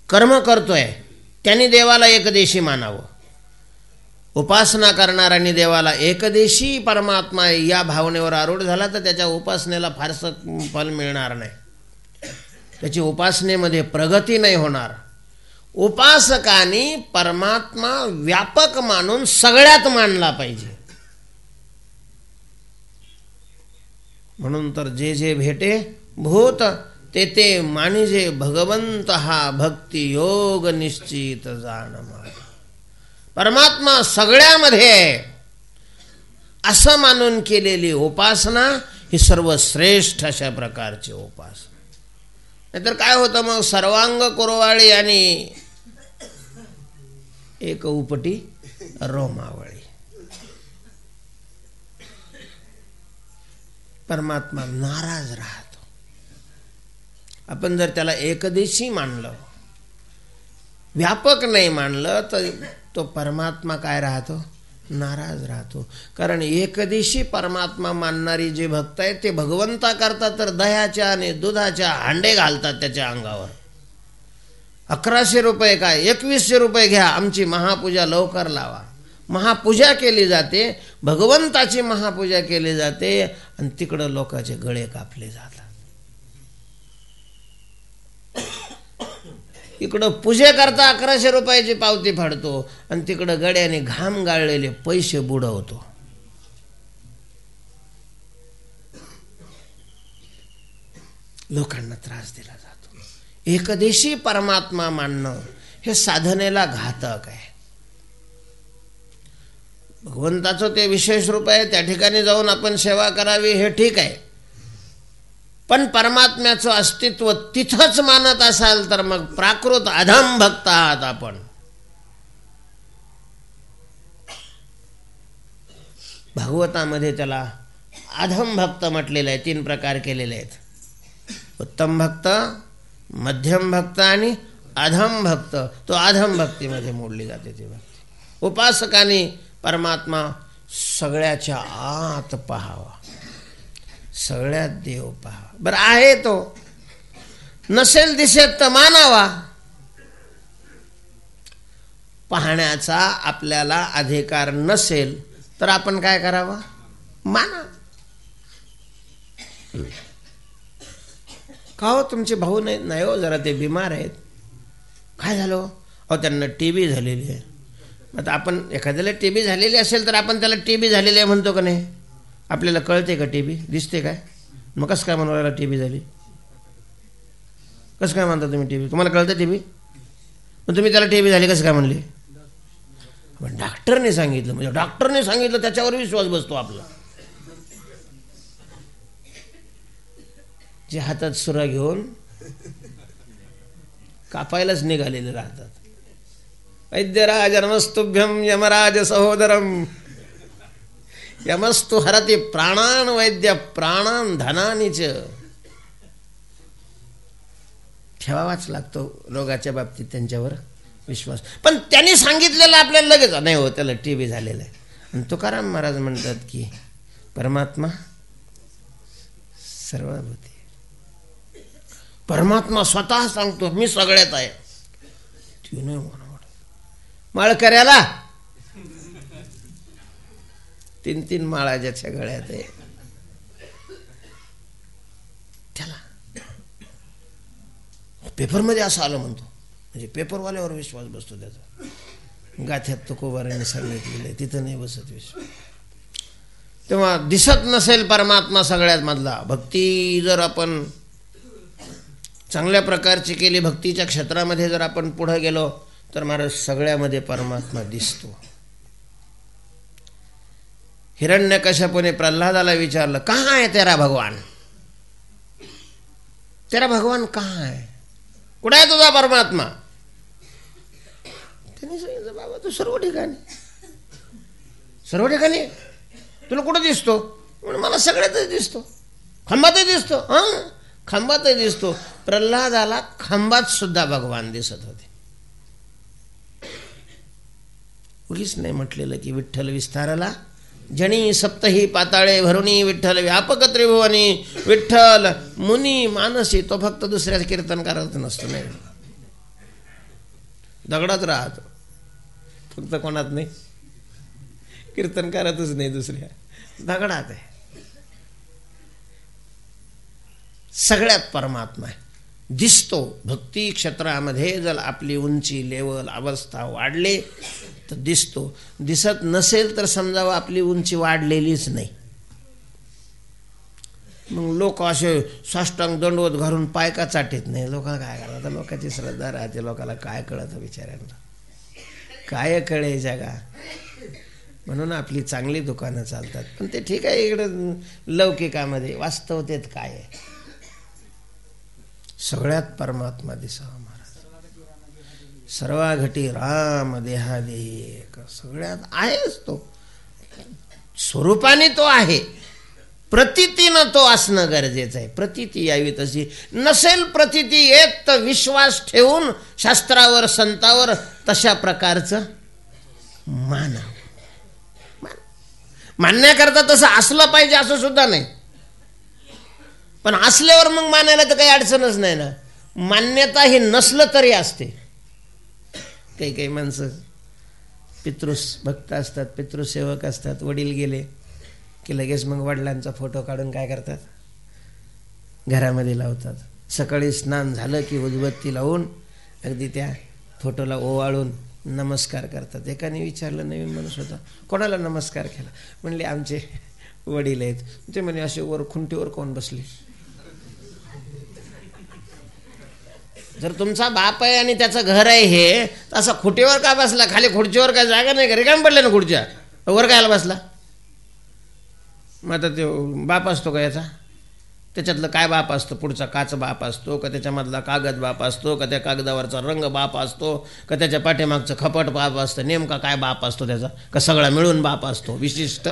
कर्म करतोय, त्यांनी देवाला एकदेशी मानावं. उपासना करणाऱ्यांनी देवाला एकदेशी परमात्मा या भावनेवर आरूढ झाला तर त्याच्या उपासनेला फारसं फल मिळणार नाही. त्याची उपासनेमध्ये प्रगती नाही होणार. उपासकांनी परमात्मा व्यापक मानून सगळ्यात मानला पाहिजे. म्हणून तर जे जे भेटे भूत ते ते मानिजे भगवंत हा भक्ती योग निश्चित जाण. परमात्मा सगळ्यामध्ये आहे असं मानून केलेली उपासना ही सर्वश्रेष्ठ अशा प्रकारची उपासना. नाहीतर काय होतं मग? सर्वांग कुरवाळी आणि एक उपटी रोमावळी. परमात्मा नाराज राहतो. आपण जर त्याला एकदेशी मानलं, व्यापक नाही मानलं, तर तो परमात्मा काय राहतो? नाराज राहतो. कारण एकदेशी परमात्मा मानणारी जे भक्त आहेत ते भगवंता करता तर दह्याच्या आणि दुधाच्या हांडे घालतात त्याच्या अंगावर. 1100 रुपये काय 2100 रुपये घ्या, आमची महापूजा लवकर लावा. महापूजा केली जाते, भगवंताची महापूजा केली जाते आणि तिकडं लोकांचे गळे कापले जातात. इकडं पूजेकरता 1100 रुपयाची पावती फाडतो आणि तिकडं गड्याने घाम गाळलेले पैसे बुडवतो. लोकांना त्रास दिला जातो. एकदेशी परमात्मा मानणं हे साधनेला घातक आहे. भगवंताचं ते विशेष रूप आहे, त्या ठिकाणी जाऊन आपण सेवा करावी हे ठीक आहे, पण परमात्म्याचं अस्तित्व तिथंच मानत असाल तर मग प्राकृत अधम भक्त आहात आपण. भागवतामध्ये त्याला अधम भक्त म्हटलेलं आहे. 3 प्रकार केलेले आहेत: उत्तम भक्त, मध्यम भक्त आणि अधम भक्त. तो अधम भक्तीमध्ये मोडली जाते ती भक्ती. उपासकाने परमात्मा सगळ्याच्या आत पाहावा, सगळ्यात देव पाहावा. बरं आहे तो, नसेल दिसत तर मानावा. पाहण्याचा आपल्याला अधिकार नसेल तर आपण काय करावं? माना. का हो तुमचे भाऊ नाही हो, जरा ते बिमार आहेत. काय झालं? अहो त्यांना TB झालेली आहे. आता आपण एखाद्याला TB झालेली असेल तर आपण त्याला TB झालेली आहे म्हणतो का नाही? आपल्याला कळते का TB? दिसते काय? मग कसं काय म्हणून TB झाली? कसं काय म्हणता तुम्ही TB? तुम्हाला कळतं TB? मग तुम्ही त्याला TB झाली कसं काय म्हणले? पण डॉक्टरने सांगितलं, म्हणजे डॉक्टरने सांगितलं त्याच्यावर विश्वास बसतो आपला. जे हातात सुरा घेऊन कापायलाच निघालेले राहतात. वैद्यराज नमस्तुभ्यम यमराज सहोदरम यमस्तु हरति प्राणान वैद्य प्राणान धनानीच. ठेवावाच लागतो रोगाच्या बाबतीत त्यांच्यावर विश्वास. पण त्यांनी सांगितलेलं आपल्याला लगेच नाही हो त्याला TB झालेला आहे. आणि तुकाराम महाराज म्हणतात की परमात्मा सर्वभूती, परमात्मा स्वतः सांगतो मी सगळ्यात आहे. माळकऱ्याला 3 माळा ज्याच्या गळ्यात आहे त्याला पेपरमध्ये असं आलं म्हणतो, म्हणजे पेपरवाल्यावर विश्वास बसतो त्याचा. गाथ्यात तुकोबाराने सांगितलेलं आहे, तिथं नाही बसत विश्वास. तेव्हा दिसत नसेल परमात्मा सगळ्यात मधला. भक्ती जर आपण चांगल्या प्रकारची केली, भक्तीच्या क्षेत्रामध्ये जर आपण पुढे गेलो तर महाराज सगळ्यामध्ये परमात्मा दिसतो. हिरण्यकश्यपूने प्रल्हादाला विचारलं, कहाँ है तेरा भगवान? तेरा भगवान कहाँ है? कुठे आहे तुझा परमात्मा? त्याने सांगितलं, बाबा तू सर्व ठिकाणी. सर्व ठिकाणी तुला कुठं दिसतो? म्हणून मला सगळ्यातच दिसतो. खांबातही दिसतो. हां, खांबातही दिसतो. प्रल्हादाला खांबात सुद्धा भगवान दिसत होते. उगीच नाही म्हटलेलं की विठ्ठल विस्तारला जणी सप्तही पाताळे भरुणी, विठ्ठल व्यापक त्रिभुवनी, विठ्ठल मुनी मानसी. तो फक्त दुसऱ्या कीर्तनकारात नसतो, नाही, दगडात राहतो. फक्त कोणात नाही, कीर्तनकारातच नाही, दुसऱ्या दगडात आहे. सगळ्यात परमात्मा आहे, दिसतो. भक्ती क्षेत्रामध्ये जर आपली उंची, लेवल, अवस्था वाढले तर दिसतो. दिसत नसेल तर समजावं आपली उंची वाढलेलीच नाही. मग लोक असे साष्टांग दंडवत घालून पाय का चाटीत नाही? लोकांना काय करायचं? लोकांची श्रद्धा राहते. लोकांना काय कळतं बिचाऱ्यांना? काय कळे जगा? म्हणून आपली चांगली दुकानं चालतात. पण ते ठीक आहे, इकडं लौकिकामध्ये वास्तवतेत काय आहे? सगळ्यात परमात्मा दिसावा महाराज. सर्वा घटी राम देहादेही एक. सगळ्यात आहेच तो, स्वरूपाने तो आहे, प्रतीतीनं तो असणं गरजेचं आहे. प्रतीती यावी तशी. नसेल प्रतीती येत तर विश्वास ठेवून शास्त्रावर, संतावर तशा प्रकारचं मानावं. मानण्याकरता तसं असलं पाहिजे असं सुद्धा नाही, पण असल्यावर मग मानायला तर काही अडचणच नाही ना. मान्यता हे नसलं तरी असते. काही काही माणसं पितृभक्त असतात, पितृसेवक असतात. वडील गेले की लगेच मग वडिलांचा फोटो काढून काय करतात, घरामध्ये लावतात. सकाळी स्नान झालं की उदबत्ती लावून अगदी त्या फोटोला ओवाळून नमस्कार करतात. एकाने विचारलं, नवीन माणूस होता, कोणाला नमस्कार केला? म्हणले आमचे वडील आहेत. ते म्हणे असे वर खुंटीवर कोण बसले? जर तुमचा बाप आहे आणि त्याचं घर आहे हे, तर असं खुटीवर का बसला? खाली खुर्चीवर काय जागा नाही का? रिकाम पडले ना खुर्च्या, वर कायला बसला? मग आता ते बाप असतो का याचा? त्याच्यातलं काय बाप असतं? पुढचा काच बाप असतो का? त्याच्यामधला कागद बाप असतो का? त्या कागदावरचा रंग बाप असतो का? त्याच्या पाठीमागचं खपट बाप असतं? नेमका काय बाप असतो त्याचा? का सगळा मिळून बाप असतो विशिष्ट?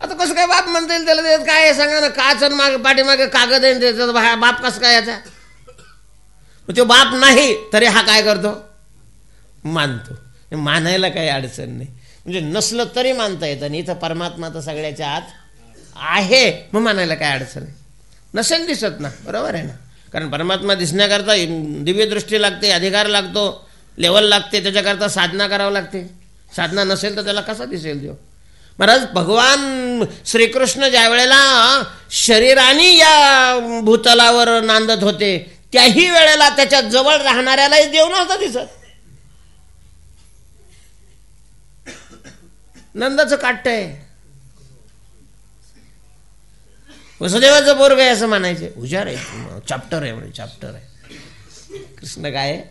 आता कसं काय बाप म्हणता येईल त्याला? काय आहे सांगा ना? काच आणि मागे पाठीमागे कागद आहे, त्याचा बाप कसं काय याचा? तो बाप नाही तरी हा काय करतो? मानतो. मानायला काही अडचण नाही, म्हणजे नसलं तरी मानता येतं. आणि इथं परमात्मा तर सगळ्याच्या आत आहे, मग मानायला काय अडचण आहे? नसेल दिसत ना, बरोबर आहे ना? कारण परमात्मा दिसण्याकरता दिव्य दृष्टी लागते, अधिकार लागतो, लेवल लागते, त्याच्याकरता साधना करावं लागते. साधना नसेल तर त्याला कसा दिसेल देव? महाराज, भगवान श्रीकृष्ण ज्या वेळेला शरीराने या भूतलावर नांदत होते, त्याही वेळेला त्याच्या जवळ राहणाऱ्यालाही देव नव्हता दिसत. नंदाचं काट्ट आहे, वसुदेवाचं पोरग आहे असं म्हणायचे. हुशार आहे, चॅप्टर आहे म्हणे, चॅप्टर आहे. कृष्ण काय आहे?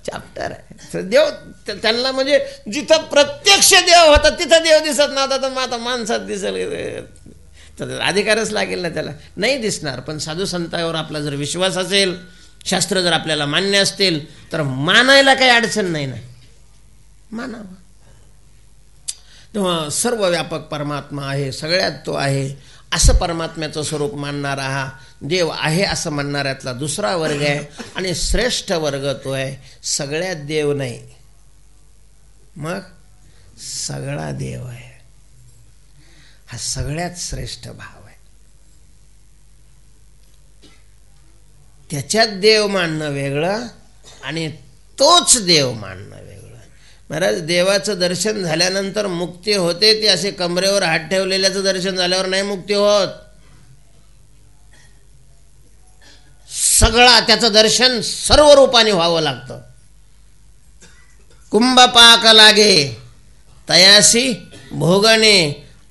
चॅप्टर आहे. देव त्यांना म्हणजे जिथं प्रत्यक्ष देव होता तिथं देव दिसत नव्हता, तर मग आता माणसात दिसेल तर अधिकारच लागेल ना त्याला? नाही दिसणार. पण साधू संतांवर आपला जर विश्वास असेल, शास्त्र जर आपल्याला मान्य असतील, तर मानायला काही अडचण नाही ना, मानावं. तेव्हा सर्व व्यापक परमात्मा आहे, सगळ्यात तो आहे असं परमात्म्याचं स्वरूप मानणारा हा देव आहे असं म्हणणाऱ्यातला दुसरा वर्ग आहे. आणि श्रेष्ठ वर्ग तो आहे. सगळ्यात देव नाही, मग सगळा देव आहे. हा सगळ्यात श्रेष्ठ भाव आहे. त्याच्यात देव मानणं वेगळं आणि तोच देव मानणं वेगळं. महाराज, देवाचं दर्शन झाल्यानंतर मुक्ती होते, ते असे कमरेवर हात ठेवलेल्याचं दर्शन झाल्यावर नाही मुक्ती होत. सगळा त्याचं दर्शन सर्व रूपाने व्हावं लागतं. कुंभपाक लागे तयासी भोगणे,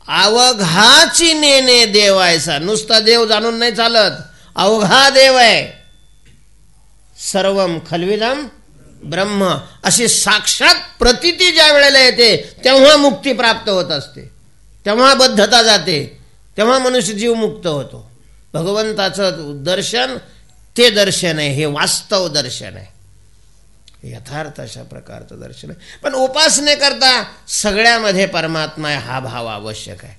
अवघाची नेणे देवायचा. नुसता देव जाणून नाही चालत, अवघा देव आहे. सर्वम खल्विदम ब्रह्म अशी साक्षात प्रतीती ज्या वेळेला येते, तेव्हा मुक्ती प्राप्त होत असते, तेव्हा बद्धता जाते, तेव्हा मनुष्य जीव मुक्त होतो. भगवंताचं दर्शन ते दर्शन आहे, हे वास्तव दर्शन आहे, यथार्थ अशा प्रकारचं दर्शन आहे. पण उपासनेकरता सगळ्यामध्ये परमात्मा आहे हा भाव आवश्यक आहे.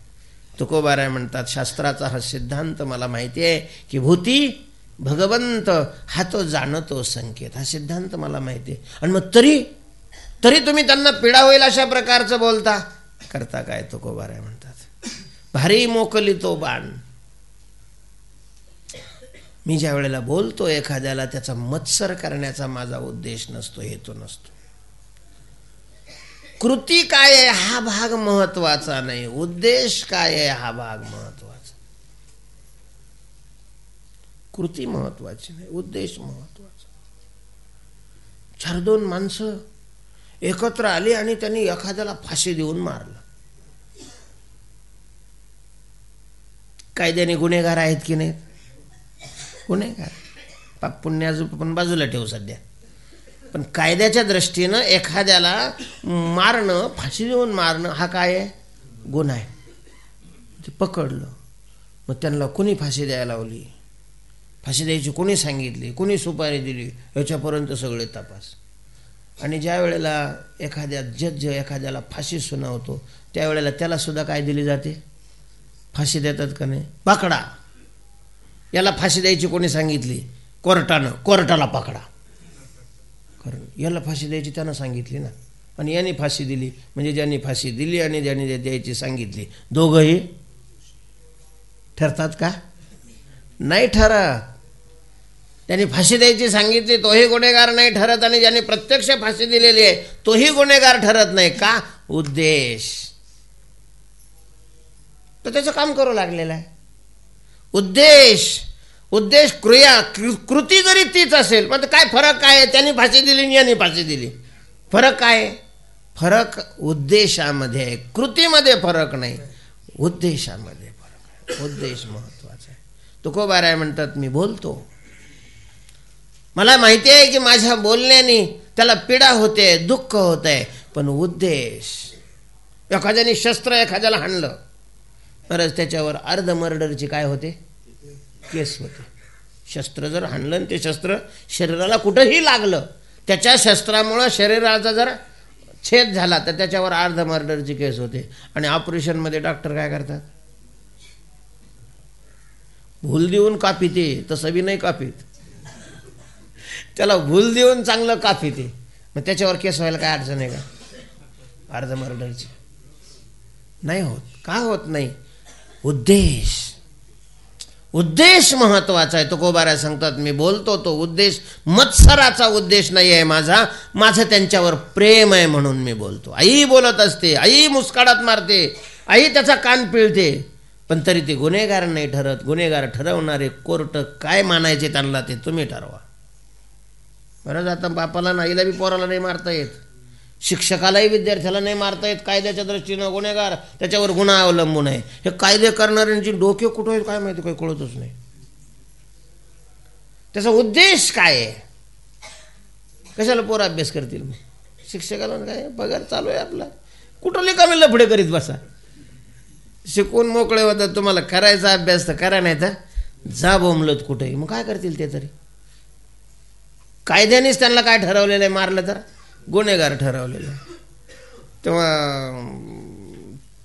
तुकोबाराय म्हणतात, शास्त्राचा हा सिद्धांत मला माहिती आहे की भूती भगवंत हा तो जाणतो संकेत, हा सिद्धांत मला माहिती आहे. आणि मग तरी तुम्ही त्यांना पीडा होईल अशा प्रकारचं बोलता, करता काय? तुकोबाराय म्हणतात, भारी मोकली तो बाण. मी ज्या वेळेला बोलतो एखाद्याला, त्याचा मत्सर करण्याचा माझा उद्देश नसतो, हेतू नसतो. कृती काय आहे हा भाग महत्वाचा नाही, उद्देश काय आहे हा भाग महत्वाचा. कृती महत्वाची नाही, उद्देश महत्वाचा. 4-2 माणसं एकत्र आली आणि त्यांनी एखाद्याला फाशी देऊन मारलं. कायद्याने गुन्हेगार आहेत की नाहीत? गुन्हेगार. पाप पुण्याचं पण बाजूला ठेवू सध्या, पण कायद्याच्या दृष्टीनं एखाद्याला मारणं, फाशी देऊन मारणं हा काय आहे? गुन्हा आहे. ते पकडलं, मग त्यांना कोणी फाशी द्यायला लावली, फाशी द्यायची कोणी सांगितली, कोणी सुपारी दिली, याच्यापर्यंत सगळे तपास. आणि ज्या वेळेला एखाद्या जज एखाद्याला फाशी सुनावतो, त्यावेळेला त्याला सुद्धा काय दिली जाते? फाशी देतात का नाही? पकडा. याला फाशी द्यायची कोणी सांगितली? कोर्टानं. कोर्टाला पकडा. कारण याला फाशी द्यायची त्यानं सांगितली ना, आणि याने फाशी दिली, म्हणजे ज्यांनी फाशी दिली आणि ज्यांनी द्यायची सांगितली, दोघंही ठरतात का? नाही ठरत. त्यांनी फाशी द्यायची सांगितली तोही गुन्हेगार नाही ठरत, आणि ज्यांनी प्रत्यक्ष फाशी दिलेली आहे तोही गुन्हेगार ठरत नाही. का? उद्देश. तर त्याचं काम करू लागलेलं आहे. उद्देश क्रिया कृती जरी तीच असेल पण काय फरक काय आहे? त्यांनी फाशी दिली आणि यांनी फाशी दिली. फरक काय? फरक उद्देशामध्ये आहे, कृतीमध्ये फरक नाही, उद्देशामध्ये फरक आहे. उद्देश महत्वाचा आहे. तुकोबाराय म्हणतात मी बोलतो, मला माहिती आहे की माझ्या बोलण्याने त्याला पीडा होते, दुःख होत आहे, पण उद्देश. एखाद्याने शस्त्र एखाद्याला हाणलं तरच त्याच्यावर अर्ध मर्डरची काय होते? केस होते. शस्त्र जर हाणलं आणि ते शस्त्र शरीराला कुठंही लागलं, त्याच्या शस्त्रामुळं शरीराचा जर छेद झाला तर त्याच्यावर अर्ध मर्डरची केस होते. आणि ऑपरेशनमध्ये डॉक्टर काय करतात? भूल देऊन कापिते, तसं बी नाही कापीत, त्याला भूल देऊन चांगलं कापिते. मग त्याच्यावर केस व्हायला काय अडचण आहे का? अर्ध मर्डरची नाही होत. का होत नाही? उद्देश महत्वाचा आहे. तुकोबाराय सांगतात मी बोलतो तो उद्देश मत्सराचा उद्देश नाही आहे माझं त्यांच्यावर प्रेम आहे म्हणून मी बोलतो. आई बोलत असते, आई मुस्काडात मारते, आई त्याचा कान पिळते, पण तरी ते गुन्हेगार नाही ठरत. गुन्हेगार ठरवणारे कोर्ट काय मानायचे त्यांना ते तुम्ही ठरवा. बरं, आता बापाला नाहीला बी पोराला नाही मारता येत, शिक्षकालाही विद्यार्थ्याला नाही मारता येत. कायद्याच्या दृष्टीनं गुन्हेगार त्याच्यावर गुन्हा अवलंबून आहे. हे कायदे करणाऱ्यांची डोके कुठं आहेत काय माहिती, काही कळतच नाही. त्याचा उद्देश काय आहे? कशाला पोरं अभ्यास करतील? मग शिक्षकाला काय पगार चालू आहे आपला, कुठले कमी लफडे करीत बसा. शिकून मोकळे होतात. तुम्हाला करायचा अभ्यास तर करा, नाही तर जा बोंबलत कुठेही. मग काय करतील ते? तरी कायद्यानेच त्यांना काय ठरवलेलं आहे? मारलं तर गुन्हेगार ठरवलेलं आहे. तेव्हा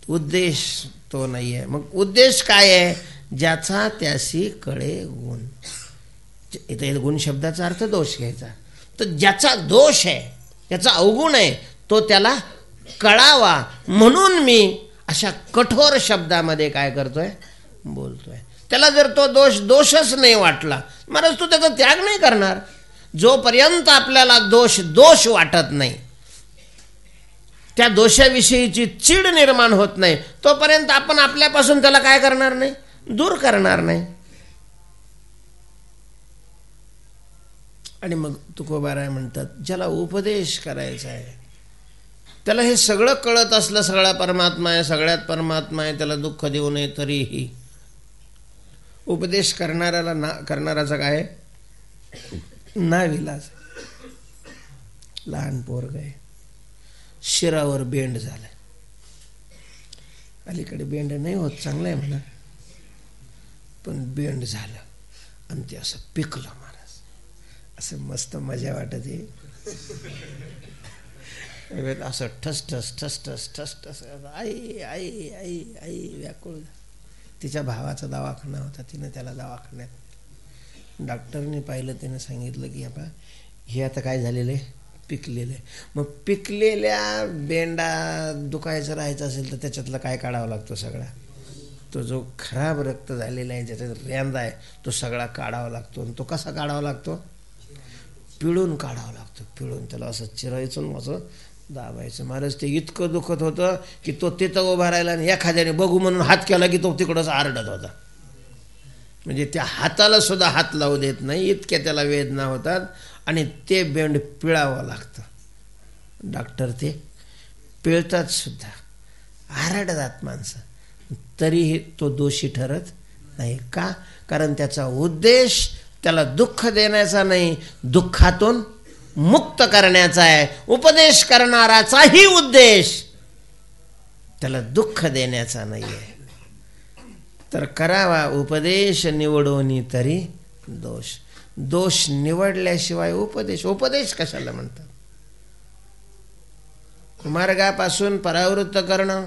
उद्देश तो नाही आहे. मग उद्देश काय आहे? ज्याचा त्याशी कळे गुण. इथे गुण शब्दाचा अर्थ दोष घ्यायचा. तर ज्याचा दोष आहे, त्याचा अवगुण आहे, तो त्याला कळावा म्हणून मी अशा कठोर शब्दामध्ये काय करतोय? बोलतोय. त्याला जर तो दोषच नाही वाटला, महाराज तू त्याचा त्याग नाही करणार. जोपर्यंत आपल्याला दोष वाटत नाही, त्या दोषाविषयीची चीड निर्माण होत नाही, तोपर्यंत आपण आपल्यापासून त्याला काय करणार नाही? दूर करणार नाही. आणि मग तुकोबाराय म्हणतात ज्याला उपदेश करायचा आहे, त्याला हे सगळं कळत असलं, सगळा परमात्मा आहे, सगळ्यात परमात्मा आहे, त्याला दुःख देऊ नये तरीही उपदेश करणाराचा काय? नाविलाज. लहान पोरग आहे, शिरावर बेंड झालं. अलीकडे बेंड नाही होत, चांगलं आहे म्हणा, पण बेंड झालं आणि ते असं पिकलं. महाराज असं मस्त मजा वाटत आहे. असं ठस ठस ठस ठस ठस ठस. आई आई आई आई व्याकुळ. तिच्या भावाचा दवाखाना होता, तिनं त्याला दवाखान्यात डॉक्टरने पाहिलं. त्यानं सांगितलं की आपा हे आता काय झालेलं आहे? पिकलेलं आहे. मग पिकलेल्या बेंडा दुखायचं राहायचं असेल तर त्याच्यातलं काय काढावं लागतो? सगळा तो जो खराब रक्त झालेला आहे, ज्याच्यात रेंदा आहे, तो सगळा काढावा लागतो. आणि तो कसा काढावा लागतो? पिळून काढावा लागतो. पिळून त्याला असं चिरायचं, असं दाबायचं. महाराज ते इतकं दुखत होतं की तो तिथं उभा राहिला आणि एखाद्याने बघू म्हणून हात केला की तो तिकडंच आरडत होता. म्हणजे त्या हाताला सुद्धा हात लावू देत नाही, इतक्या त्याला वेदना होतात. आणि ते बेंड पिळावं लागतं. डॉक्टर ते पिळतात सुद्धा, आरडतात माणसं, तरीही तो दोषी ठरत नाही. का? कारण त्याचा उद्देश त्याला दुःख देण्याचा नाही, दुःखातून मुक्त करण्याचा आहे. उपदेश करणाराचाही उद्देश त्याला दुःख देण्याचा नाही आहे. तर करावा उपदेश निवडोनी तरी दोष निवडल्याशिवाय उपदेश कशाला म्हणतात? कुमार्गापासून परावृत्त करणं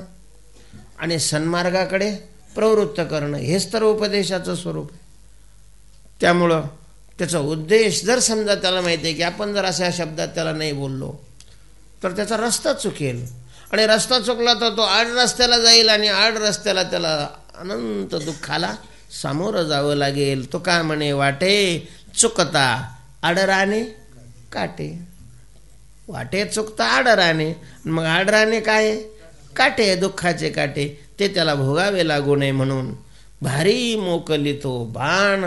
आणि सन्मार्गाकडे प्रवृत्त करणं, हेच तर उपदेशाचं स्वरूप आहे. त्यामुळं त्याचा उद्देश जर समजा त्याला माहिती आहे की आपण जर अशा शब्दात त्याला नाही बोललो तर त्याचा रस्ता चुकेल, आणि रस्ता चुकला तर तो आड रस्त्याला जाईल, आणि आड रस्त्याला त्याला अनंत दुःखाला सामोरं जावं लागेल. तो काय म्हणे? वाटे चुकता आडराने काटे. वाटे चुकता आडराने, मग आडराने काय काटे, दुःखाचे काटे, ते त्याला भोगावे लागू नये म्हणून भारी मोकली तो बाण,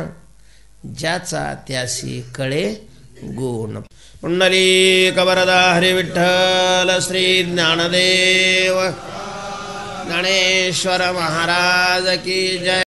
ज्याचा त्यासी कळे गुण. पुंडलिक वरदा हरी विठ्ठल श्री ज्ञानदेव ज्ञानेश्वर महाराज की जय.